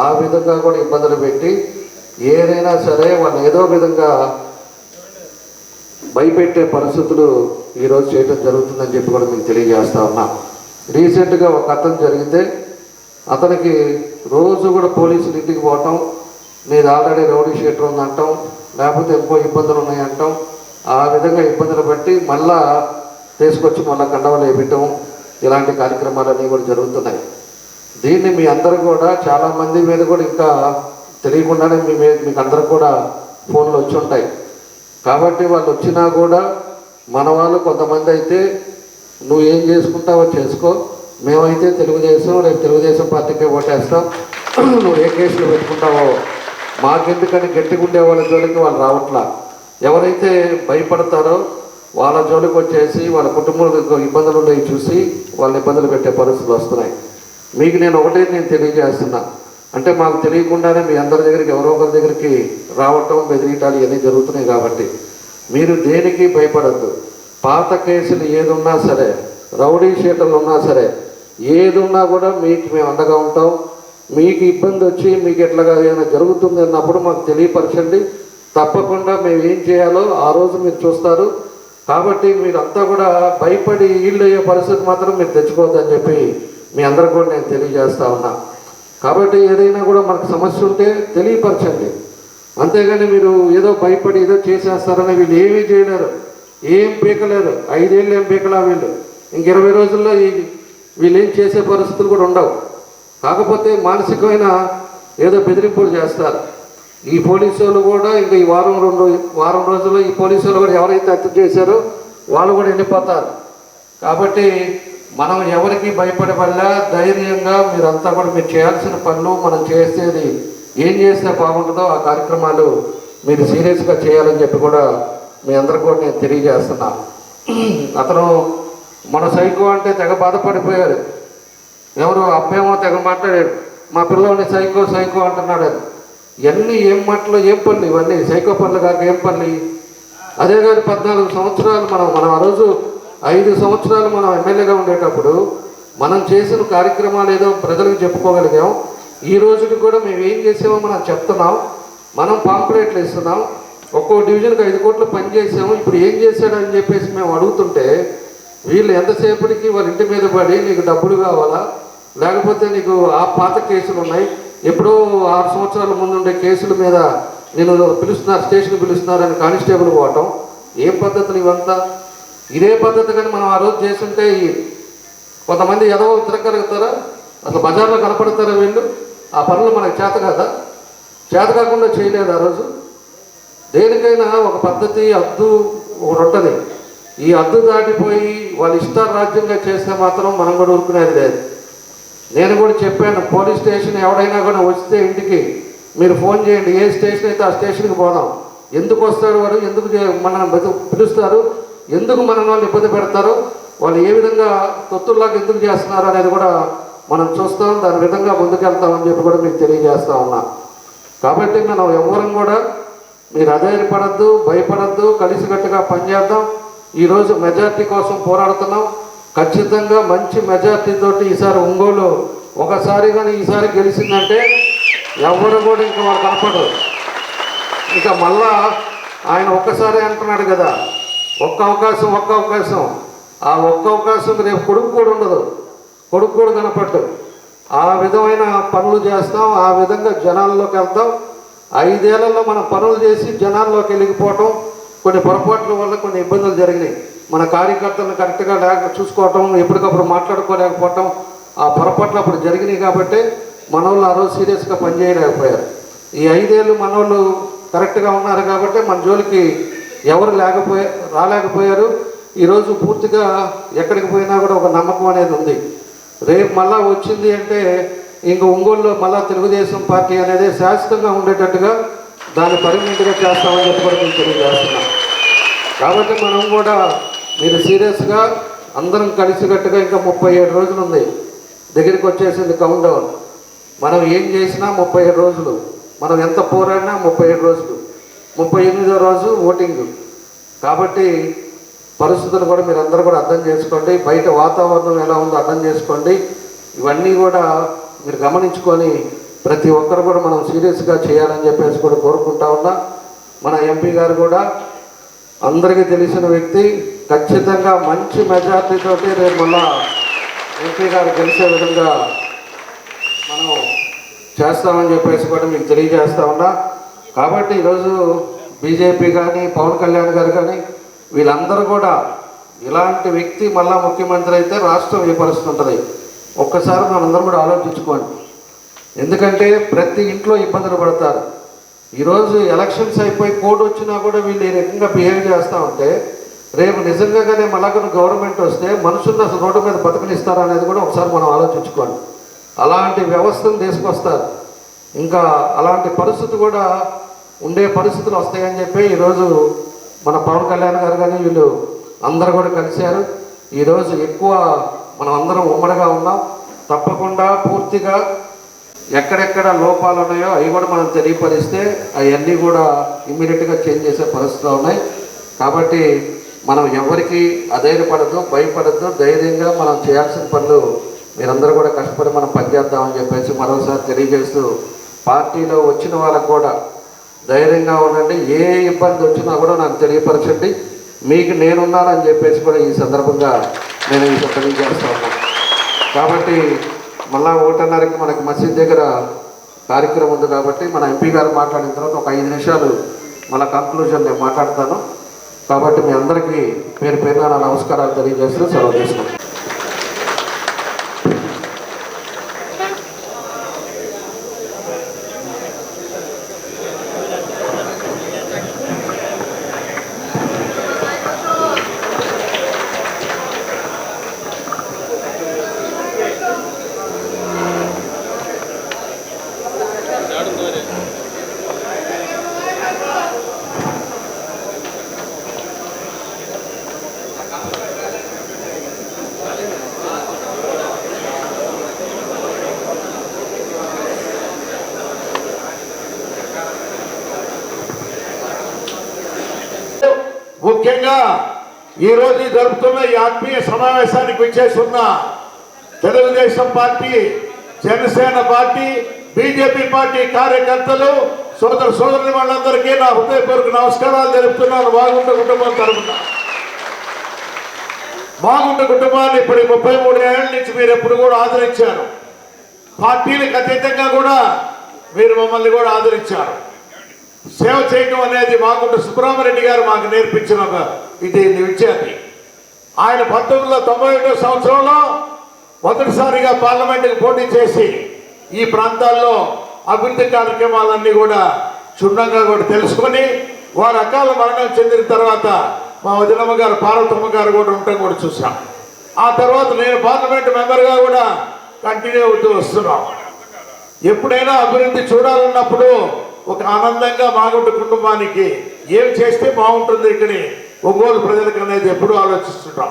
ఆ విధంగా కూడా ఇబ్బందులు పెట్టి ఏదైనా సరే వాళ్ళు ఏదో విధంగా భయపెట్టే పరిస్థితులు ఈరోజు చేయడం జరుగుతుందని చెప్పి కూడా మీకు తెలియజేస్తా ఉన్నా. రీసెంట్గా ఒక అతను జరిగితే అతనికి రోజు కూడా పోలీసులు ఇంటికి పోవటం, నీది ఆల్రెడీ రౌడీ షీటర్ ఉందంటాం, లేకపోతే ఇంకో ఇబ్బందులు ఉన్నాయంటాం. ఆ విధంగా ఇబ్బందులు బట్టి మళ్ళా తీసుకొచ్చి మళ్ళీ కండవలు వేయటం, ఇలాంటి కార్యక్రమాలన్నీ కూడా జరుగుతున్నాయి. దీన్ని మీ అందరూ కూడా చాలామంది మీద కూడా ఇంకా తెలియకుండానే మీకు అందరికి కూడా ఫోన్లు వచ్చి ఉంటాయి. కాబట్టి వాళ్ళు వచ్చినా కూడా మన వాళ్ళు కొంతమంది అయితే నువ్వు ఏం చేసుకుంటావో చేసుకో, మేమైతే తెలుగుదేశం, రేపు తెలుగుదేశం పార్టీకే ఓటేస్తాం, నువ్వు ఏ కేసులు పెట్టుకుంటావో మాకెందుకని గట్టిగా ఉండే వాళ్ళ జోలికి వాళ్ళు రావట్లా. ఎవరైతే భయపడతారో వాళ్ళ జోలికి వచ్చేసి వాళ్ళ కుటుంబంలో ఇబ్బందులు ఉండేవి చూసి వాళ్ళని ఇబ్బందులు పెట్టే పరిస్థితులు వస్తున్నాయి. మీకు నేను తెలియజేస్తున్నా, అంటే మాకు తెలియకుండానే మీ అందరి దగ్గరికి ఎవరో ఒకరి దగ్గరికి రావటం, బెదిరీటాలు ఇవన్నీ జరుగుతున్నాయి. కాబట్టి మీరు దేనికి భయపడద్దు. పాత కేసులు ఏదున్నా సరే, రౌడీ షీటర్లు ఉన్నా సరే, ఏదున్నా కూడా మీకు మేము అండగా ఉంటాం. మీకు ఇబ్బంది వచ్చి మీకు ఎట్లాగా ఏమైనా జరుగుతుంది అన్నప్పుడు మాకు తెలియపరచండి. తప్పకుండా మేము ఏం చేయాలో ఆ రోజు మీరు చూస్తారు. కాబట్టి మీరంతా కూడా భయపడి ఈళ్ళు అయ్యే పరిస్థితి మాత్రం మీరు తెచ్చుకోవద్దని చెప్పి మీ అందరూ కూడా నేను తెలియజేస్తా ఉన్నా. కాబట్టి ఏదైనా కూడా మనకు సమస్య ఉంటే తెలియపరచండి. అంతేగాని మీరు ఏదో భయపడి ఏదో చేసేస్తారని వీళ్ళు ఏమీ చేయలేరు, ఏం పీకలేరు. 5 ఏళ్ళు ఏం పీకలా వీళ్ళు. ఇంక 20 రోజుల్లో వీళ్ళు ఏం చేసే పరిస్థితులు కూడా ఉండవు. కాకపోతే మానసికమైన ఏదో బెదిరింపులు చేస్తారు. ఈ పోలీసు వాళ్ళు కూడా ఇంకా ఈ వారం రోజుల్లో ఈ పోలీసు వాళ్ళు కూడా ఎవరైతే హత్య చేశారో వాళ్ళు కూడా వెళ్ళిపోతారు. కాబట్టి మనం ఎవరికి భయపడే వల్ల ధైర్యంగా మీరంతా కూడా మీరు చేయాల్సిన పనులు మనం చేసేది ఏం చేస్తే బాగుంటుందో ఆ కార్యక్రమాలు మీరు సీరియస్గా చేయాలని చెప్పి కూడా మీ అందరికీ కూడా నేను తెలియజేస్తున్నాను. అతను మన సైకో అంటే తెగ బాధపడిపోయారు. ఎవరు అబ్బేమో తెగ మాట్లాడాడు, మా పిల్లల్ని సైకో సైకో అంటున్నాడు. అది ఇవన్నీ ఏం మాటలు, ఏం పనులు ఇవన్నీ? సైకో పనులు కాక ఏం పనులు? అదే కానీ 14 సంవత్సరాలు మనం ఆ రోజు 5 సంవత్సరాలు మనం ఎమ్మెల్యేగా ఉండేటప్పుడు మనం చేసిన కార్యక్రమాలు ఏదో ప్రజలకు చెప్పుకోగలిగాం. ఈ రోజుకి కూడా మేము ఏం చేసామో మనం చెప్తున్నాం. మనం పాంప్లెట్లు ఇస్తున్నాం. ఒక్కో డివిజన్కి 5 కోట్లు పని చేసాము. ఇప్పుడు ఏం చేశాడని చెప్పేసి మేము అడుగుతుంటే వీళ్ళు ఎంతసేపటికి వాళ్ళ ఇంటి మీద పడి నీకు డబ్బులు కావాలా, లేకపోతే నీకు ఆ పాత కేసులు ఉన్నాయి, ఎప్పుడో 6 సంవత్సరాల ముందు ఉండే కేసుల మీద నేను పిలుస్తున్నారు, స్టేషన్కి పిలుస్తున్నారని కానిస్టేబుల్ పోవటం. ఏం పద్ధతులు ఇవంతా? ఇదే పద్ధతి కానీ మనం ఆ రోజు చేస్తుంటే కొంతమంది ఎదవలు తిరగలుగుతారా? అసలు బజార్లో కనపడతారా వీళ్ళు? ఆ పనులు మనకు చేత కదా, చేత కాకుండా చేయలేదు ఆ రోజు. దేనికైనా ఒక పద్ధతి, హద్దు ఒకటి ఉంటుంది. ఈ హద్దు దాటిపోయి వాళ్ళు ఇష్టారాజ్యంగా చేస్తే మాత్రం మనం కూడా ఊరుకునేది లేదు. నేను కూడా చెప్పాను, పోలీస్ స్టేషన్ ఎవడైనా కూడా వస్తే ఇంటికి మీరు ఫోన్ చేయండి, ఏ స్టేషన్ అయితే ఆ స్టేషన్కి పోదాం. ఎందుకు వస్తాడు వాడు, ఎందుకు మన పిలుస్తారు, ఎందుకు మన వాళ్ళు ఇబ్బంది పెడతారు, వాళ్ళు ఏ విధంగా తొత్తుల్లాగా ఎందుకు చేస్తున్నారు అనేది కూడా మనం చూస్తాం. దాని విధంగా ముందుకెళ్తామని చెప్పి కూడా మీకు తెలియజేస్తా ఉన్నా. కాబట్టి మనం ఎవరం కూడా మీరు అధైర్యపడద్దు, భయపడద్దు, కలిసికట్టుగా పనిచేద్దాం. ఈరోజు మెజార్టీ కోసం పోరాడుతున్నాం. ఖచ్చితంగా మంచి మెజార్టీతోటి ఈసారి ఒంగోలు ఒకసారి కానీ ఈసారి గెలిచిందంటే ఎవరు కూడా ఇంకా వాళ్ళు కనపడరు. ఇంకా మళ్ళా ఆయన ఒక్కసారి అంటున్నాడు కదా, ఒక్క అవకాశం. ఆ ఒక్క అవకాశం రేపు కొడుకు కూడా ఉండదు, కొడుకు కూడా కనపడ్డు. ఆ విధమైన పనులు చేస్తాం, ఆ విధంగా జనాల్లోకి వెళ్తాం. 5 ఏళ్లలో మనం పనులు చేసి జనాల్లోకి వెళ్ళిపోవటం, కొన్ని పొరపాట్ల వల్ల కొన్ని ఇబ్బందులు జరిగినాయి. మన కార్యకర్తలను కరెక్ట్గా చూసుకోవటం, ఎప్పటికప్పుడు మాట్లాడుకోలేకపోవటం, ఆ పొరపాట్లు అప్పుడు జరిగినాయి. కాబట్టి మనోళ్ళు ఆ రోజు సీరియస్గా పనిచేయలేకపోయారు. ఈ 5 ఏళ్ళు మనోళ్ళు కరెక్ట్గా ఉన్నారు కాబట్టి మన జోలికి ఎవరు రాలేకపోయారు. ఈరోజు పూర్తిగా ఎక్కడికి పోయినా కూడా ఒక నమ్మకం అనేది ఉంది. రేపు మళ్ళా వచ్చింది అంటే ఇంక ఒంగోలులో మళ్ళా తెలుగుదేశం పార్టీ అనేది శాశ్వతంగా ఉండేటట్టుగా దాన్ని పర్మనెంట్గా చేస్తామని చెప్పి కూడా మేము తెలియజేస్తున్నాం. కాబట్టి మనం కూడా మీరు సీరియస్గా అందరం కలిసికట్టుగా ఇంకా 37 రోజులు ఉంది, దగ్గరికి వచ్చేసింది కౌంట్ డౌన్. మనం ఏం చేసినా 37 రోజులు, మనం ఎంత పోరాడినా 37 రోజులు, 38వ రోజు ఓటింగ్. కాబట్టి పరిస్థితులు కూడా మీరు అందరూ కూడా అర్థం చేసుకోండి. బయట వాతావరణం ఎలా ఉందో అర్థం చేసుకోండి. ఇవన్నీ కూడా మీరు గమనించుకొని ప్రతి ఒక్కరు కూడా మనం సీరియస్గా చేయాలని చెప్పేసి కూడా కోరుకుంటా ఉన్నా. మన ఎంపీ గారు కూడా అందరికీ తెలిసిన వ్యక్తి, ఖచ్చితంగా మంచి మెజార్టీతోటి రేపు మళ్ళా ఎంపీ గారు గెలిచే విధంగా మనం చేస్తామని చెప్పేసి కూడా మీకు తెలియజేస్తా ఉన్నా. కాబట్టి ఈరోజు బీజేపీ కానీ పవన్ కళ్యాణ్ గారు కానీ వీళ్ళందరూ కూడా ఇలాంటి వ్యక్తి మళ్ళా ముఖ్యమంత్రి అయితే రాష్ట్రం ఏ పరిస్థితి ఉంటుంది ఒక్కసారి మనందరం కూడా ఆలోచించుకోండి. ఎందుకంటే ప్రతి ఇంట్లో ఇబ్బందులు పడతారు. ఈరోజు ఎలక్షన్స్ అయిపోయి కోడ్ వచ్చినా కూడా వీళ్ళు ఈ రకంగా బిహేవ్ చేస్తూ ఉంటే రేపు నిజంగానే మళ్ళా గవర్నమెంట్ వస్తే మనుషులను అసలు రోడ్డు మీద బతకనిస్తారా అనేది కూడా ఒకసారి మనం ఆలోచించుకోండి. అలాంటి వ్యవస్థను తీసుకొస్తారు. ఇంకా అలాంటి పరిస్థితి కూడా ఉండే పరిస్థితులు వస్తాయని చెప్పి ఈరోజు మన పవన్ కళ్యాణ్ గారు కానీ వీళ్ళు అందరూ కూడా కలిశారు. ఈరోజు ఎక్కువ మనం అందరం ఉమ్మడిగా ఉన్నాం. తప్పకుండా పూర్తిగా ఎక్కడెక్కడ లోపాలు ఉన్నాయో అవి కూడా మనం తెలియపరిస్తే అవన్నీ కూడా ఇమ్మీడియట్గా చేంజ్ చేసే పరిస్థితులు ఉన్నాయి. కాబట్టి మనం ఎవరికి అధైర్యపడద్దు, భయపడద్దు, ధైర్యంగా మనం చేయాల్సిన పనులు మీరందరూ కూడా కష్టపడి మనం పనిచేద్దామని చెప్పేసి మరోసారి తెలియజేస్తూ, పార్టీలో వచ్చిన వాళ్ళకు కూడా ధైర్యంగా ఉండండి. ఏ ఇబ్బంది వచ్చినా కూడా నాకు తెలియపరచండి, మీకు నేనున్నానని చెప్పేసి కూడా ఈ సందర్భంగా నేను ఈ తెలియజేస్తా ఉన్నాను. కాబట్టి మళ్ళా 1:30కి మనకి మసీద్ దగ్గర కార్యక్రమం ఉంది. కాబట్టి మన ఎంపీ గారు మాట్లాడిన తర్వాత ఒక 5 నిమిషాలు మళ్ళీ కంక్లూజన్ నేను మాట్లాడతాను. కాబట్టి మీ అందరికీ పేరు పేరున నా నమస్కారాలు తెలియజేస్తూ సెలవు తీసుకుంటాను. ముఖ్యంగా ఈరోజు జరుపుతున్న ఈ ఆత్మీయ సమావేశానికి విచ్చేస్తున్న Telugu Desam party, Janasena party, BJP party కార్యకర్తలు, సోదరుని వాళ్ళందరికీ నా హృదయపూర్వక నమస్కారాలు తెలుపుతున్నాను. మాగుంట కుటుంబం తరఫున మాగుంట కుటుంబాన్ని ఇప్పుడు 33 ఏళ్ల నుంచి మీరు ఎప్పుడు కూడా ఆదరించారు. పార్టీలకు అతీతంగా కూడా మీరు మమ్మల్ని కూడా ఆదరించారు. సేవ చేయడం అనేది మాగుంట సుబ్రహ్మరెడ్డి గారు మాకు నేర్పించిన ఇది విద్యార్థి. ఆయన 1991 సంవత్సరంలో మొదటిసారిగా పార్లమెంటుకు పోటీ చేసి ఈ ప్రాంతాల్లో అభివృద్ధి కార్యక్రమాలన్నీ కూడా క్షుణ్ణంగా కూడా తెలుసుకొని వారు అకాల మరణం చెందిన తర్వాత మా వదినమ్మ గారు పార్వతమ్మ గారు కూడా ఉండటం కూడా చూసాం. ఆ తర్వాత నేను పార్లమెంట్ మెంబర్గా కూడా కంటిన్యూ అవుతూ వస్తున్నాం. ఎప్పుడైనా అభివృద్ధి చూడాలన్నప్పుడు ఒక ఆనందంగా మాగుంట కుటుంబానికి ఏం చేస్తే బాగుంటుంది ఇక్కడి ఒంగోలు ప్రజలకు అనేది ఎప్పుడూ ఆలోచిస్తుంటాం.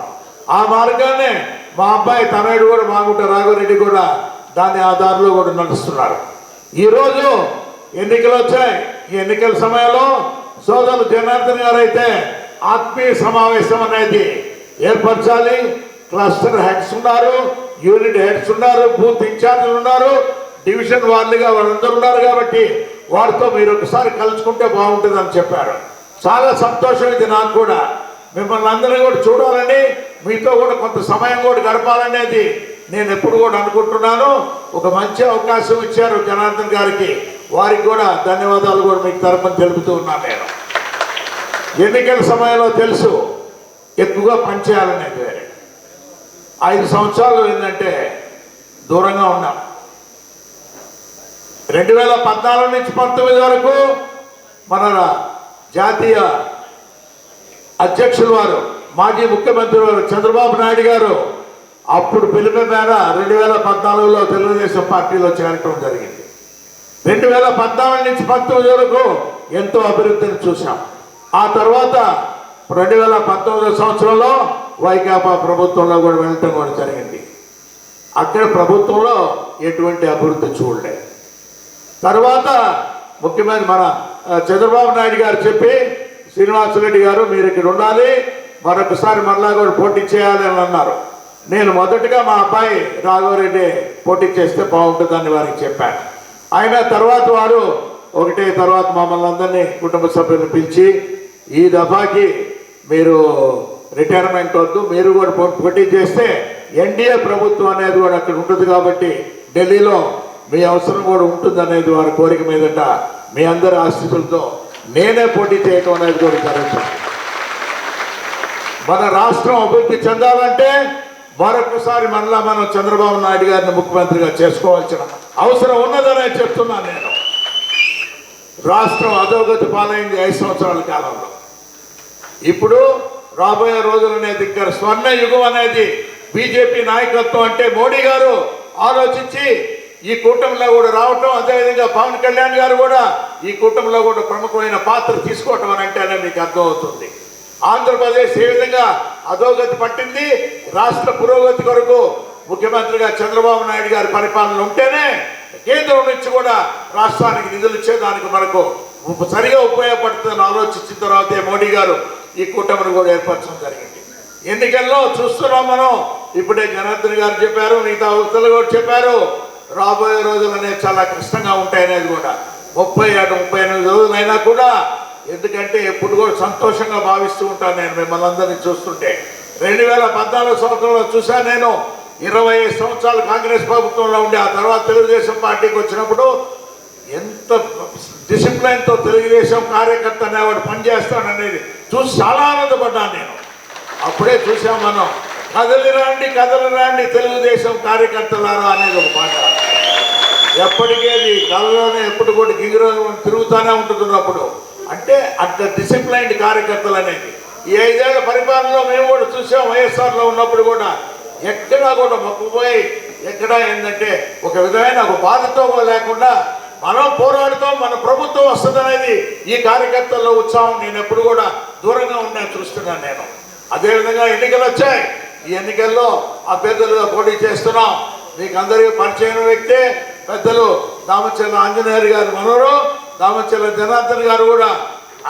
ఆ మార్గాన్ని మా అబ్బాయి తనయుడు కూడా మాగుంట రాఘవరెడ్డి కూడా దాని ఆధారంలో కూడా నడుస్తున్నారు. ఈరోజు ఎన్నికలు వచ్చాయి. ఈ ఎన్నికల సమయంలో సోదరులు జనార్దన్ గారు అయితే ఆత్మీయ సమావేశం అనేది ఏర్పరచాలి. క్లస్టర్ హెడ్స్ ఉన్నారు, యూనిట్ హెడ్స్ ఉన్నారు, బూత్ ఇన్ఛార్జీలు ఉన్నారు, డివిజన్ వార్డుగా వాళ్ళందరూ ఉన్నారు. కాబట్టి వారితో మీరు ఒకసారి కలుసుకుంటే బాగుంటుందని చెప్పారు. చాలా సంతోషం ఇది నాకు కూడా. మిమ్మల్ని అందరినీ కూడా చూడాలని, మీతో కూడా కొంత సమయం కూడా గడపాలనేది నేను ఎప్పుడు కూడా అనుకుంటున్నాను. ఒక మంచి అవకాశం ఇచ్చారు జనార్దన్ గారికి, వారికి కూడా ధన్యవాదాలు కూడా మీకు తరపున తెలుపుతూ ఉన్నాను. నేను ఎన్నికల సమయంలో తెలుసు ఎక్కువగా పనిచేయాలనేది వేరే. 5 సంవత్సరాలు ఏంటంటే దూరంగా ఉన్నాం. 2014 నుంచి 19 వరకు మన జాతీయ అధ్యక్షులు వారు, మాజీ ముఖ్యమంత్రి వారు చంద్రబాబు నాయుడు గారు అప్పుడు పిలుపు మేర 2014లో తెలుగుదేశం పార్టీలో చేరటం జరిగింది. 2014 నుంచి 19 వరకు ఎంతో అభివృద్ధిని చూసాం. ఆ తర్వాత 2019 సంవత్సరంలో వైకాపా ప్రభుత్వంలో కూడా వెళ్ళటం కూడా జరిగింది. అక్కడ ప్రభుత్వంలో ఎటువంటి అభివృద్ధి చూడలేదు. తర్వాత ముఖ్యమంత్రి మన చంద్రబాబు నాయుడు గారు చెప్పి, శ్రీనివాసరెడ్డి గారు మీరు ఇక్కడ ఉండాలి, మరొకసారి మరలా కూడా పోటీ చేయాలి అని అన్నారు. నేను మొదటగా మా అబ్బాయి రాఘవరెడ్డి పోటీ చేస్తే బాగుంటుందని వారికి చెప్పాను. ఆయన తర్వాత వారు ఒకటే తర్వాత మమ్మల్ని అందరినీ కుటుంబ సభ్యులను పిలిచి, ఈ దఫాకి మీరు రిటైర్మెంట్ వద్దు, మీరు కూడా పోటీ చేస్తే ఎన్డీఏ ప్రభుత్వం అనేది కూడా అక్కడ ఉంటుంది కాబట్టి ఢిల్లీలో మీ అవసరం కూడా ఉంటుంది అనేది వారి కోరిక మీదట మీ అందరి ఆశీస్సులతో నేనే పోటీ చేయటం అనేది కూడా జరుగుతుంది. మన రాష్ట్రం అభివృద్ధి చెందాలంటే మరొకసారి మళ్ళా మనం చంద్రబాబు నాయుడు గారిని ముఖ్యమంత్రిగా చేసుకోవాల్సిన అవసరం ఉన్నదనే చెప్తున్నాను నేను. రాష్ట్రం అధోగతి పాలైంది 5 సంవత్సరాల కాలంలో. ఇప్పుడు రాబోయే రోజులు అనేది ఇంకా స్వర్ణ యుగం అనేది బీజేపీ నాయకత్వం అంటే మోడీ గారు ఆలోచించి ఈ కూటమిలో కూడా రావటం, అదేవిధంగా పవన్ కళ్యాణ్ గారు కూడా ఈ కూటమిలో కూడా ప్రముఖమైన పాత్ర తీసుకోవటం అని అంటేనే మీకు అర్థమవుతుంది. ఆంధ్రప్రదేశ్ ఏ విధంగా అధోగతి పట్టింది, రాష్ట్ర పురోగతి కొరకు ముఖ్యమంత్రిగా చంద్రబాబు నాయుడు గారి పరిపాలన ఉంటేనే కేంద్రం నుంచి కూడా రాష్ట్రానికి నిధులు ఇచ్చేదానికి మనకు సరిగా ఉపయోగపడుతుందని ఆలోచించిన తర్వాతే మోడీ గారు ఈ కూటమిని కూడా ఏర్పరచడం జరిగింది. ఎన్నికల్లో చూస్తున్నాం మనం. ఇప్పుడే జనార్దన్ గారు చెప్పారు, మిగతా వ్యక్తులు కూడా చెప్పారు, రాబోయే రోజులు అనేది చాలా కష్టంగా ఉంటాయనేది కూడా. 37-38 రోజులైనా కూడా, ఎందుకంటే ఎప్పుడు కూడా సంతోషంగా భావిస్తూ ఉంటాను నేను మిమ్మల్ని అందరినీ చూస్తుంటే. 2014 సంవత్సరంలో చూశాను నేను. 25 సంవత్సరాలు కాంగ్రెస్ ప్రభుత్వంలో ఉండి ఆ తర్వాత తెలుగుదేశం పార్టీకి వచ్చినప్పుడు ఎంత డిసిప్లైన్తో తెలుగుదేశం కార్యకర్త అనేవాడు పనిచేస్తాడనేది చూసి చాలా ఆనందపడ్డాను నేను. అప్పుడే చూసాం మనం, కదలి రాండి తెలుగుదేశం కార్యకర్తలారా అనేది ఒక మాట. ఎప్పటికీ అది కళ్ళలోనే ఎప్పుడు కూడా గింగిరో తిరుగుతూనే ఉంటున్నప్పుడు అంటే అంత డిసిప్లైన్డ్ కార్యకర్తలు అనేది. ఈ 5 ఏళ్ల పరిపాలనలో మేము కూడా చూసాం. వైఎస్ఆర్లో ఉన్నప్పుడు కూడా ఎక్కడా కూడా మొక్కుపోయి ఎక్కడా ఏంటంటే ఒక విధమైన ఒక బాధతో లేకుండా మనం పోరాడుతాం, మన ప్రభుత్వం వస్తుందనేది ఈ కార్యకర్తల్లో ఉత్సాహం నేను ఎప్పుడు కూడా దూరంగా ఉన్నా చూస్తున్నాను నేను. అదేవిధంగా ఎన్నికలు వచ్చాయి. ఈ ఎన్నికల్లో అభ్యర్థులుగా పోటీ చేస్తున్నాం. మీకు అందరికీ పరిచయం వ్యక్తే పెద్దలు దామచర్ల ఆంజనేయులు గారు మనోరు, దామచర్ల జనార్దన్ గారు కూడా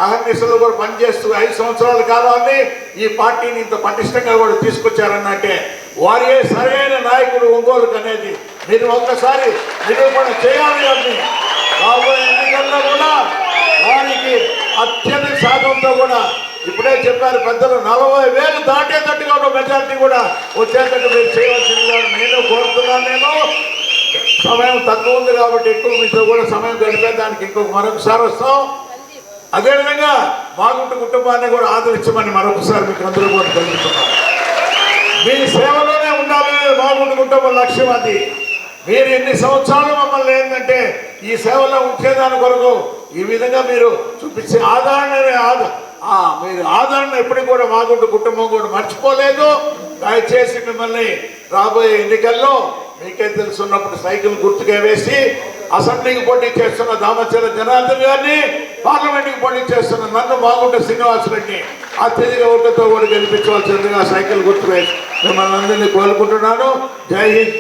అహర్నిశలు కూడా పనిచేస్తూ 5 సంవత్సరాల కాలాన్ని ఈ పార్టీని ఇంత పటిష్టంగా కూడా తీసుకొచ్చారన్నట్టే వారే సరైన నాయకుడు ఒంగోలుకు అనేది మీరు ఒక్కసారి నిరూపణ చేయాలి. అని రాబోయే ఎన్నికల్లో కూడా వారికి అత్యధిక శాతంతో కూడా ఇప్పుడే చెప్పారు పెద్దలు 40,000 దాటేటట్టుగా ఉన్న మెజార్టీ కూడా వచ్చేటట్టు మీరు చేయవలసిందిగా నేను కోరుతున్నాను. నేను సమయం తక్కువ ఉంది కాబట్టి ఎక్కువ మీతో కూడా సమయం గడిపేదానికి మరొకసారి వస్తాం. అదేవిధంగా మాగుంట కుటుంబాన్ని కూడా ఆదరించమని మరొకసారి మీకు అందరూ కూడా తెలుస్తున్నాం. మీ సేవలోనే ఉండాలనేది మాగుంట కుటుంబం లక్ష్యం. అది మీరు ఎన్ని సంవత్సరాలు మమ్మల్ని ఏంటంటే ఈ సేవలో ఉంచేదాని కొరకు ఈ విధంగా మీరు చూపించే మీరు ఆదరణ ఎప్పటికీ కూడా మాగుంట కుటుంబం కూడా మర్చిపోలేదు. దయచేసి మిమ్మల్ని రాబోయే ఎన్నికల్లో మీకే తెలుసున్నప్పుడు సైకిల్ గుర్తుగా వేసి అసెంబ్లీకి పోటీ చేస్తున్న దామచర్ల జనార్దన్ గారిని, పార్లమెంట్కి పోటీ చేస్తున్న నన్ను మాగుంట శ్రీనివాసరెడ్డి అత్యధిక ఓట్లతో కూడా గెలిపించవలసిందిగా సైకిల్ గుర్తు వేసి మిమ్మల్ని అందరినీ కోరుకుంటున్నాను. జై హింద్.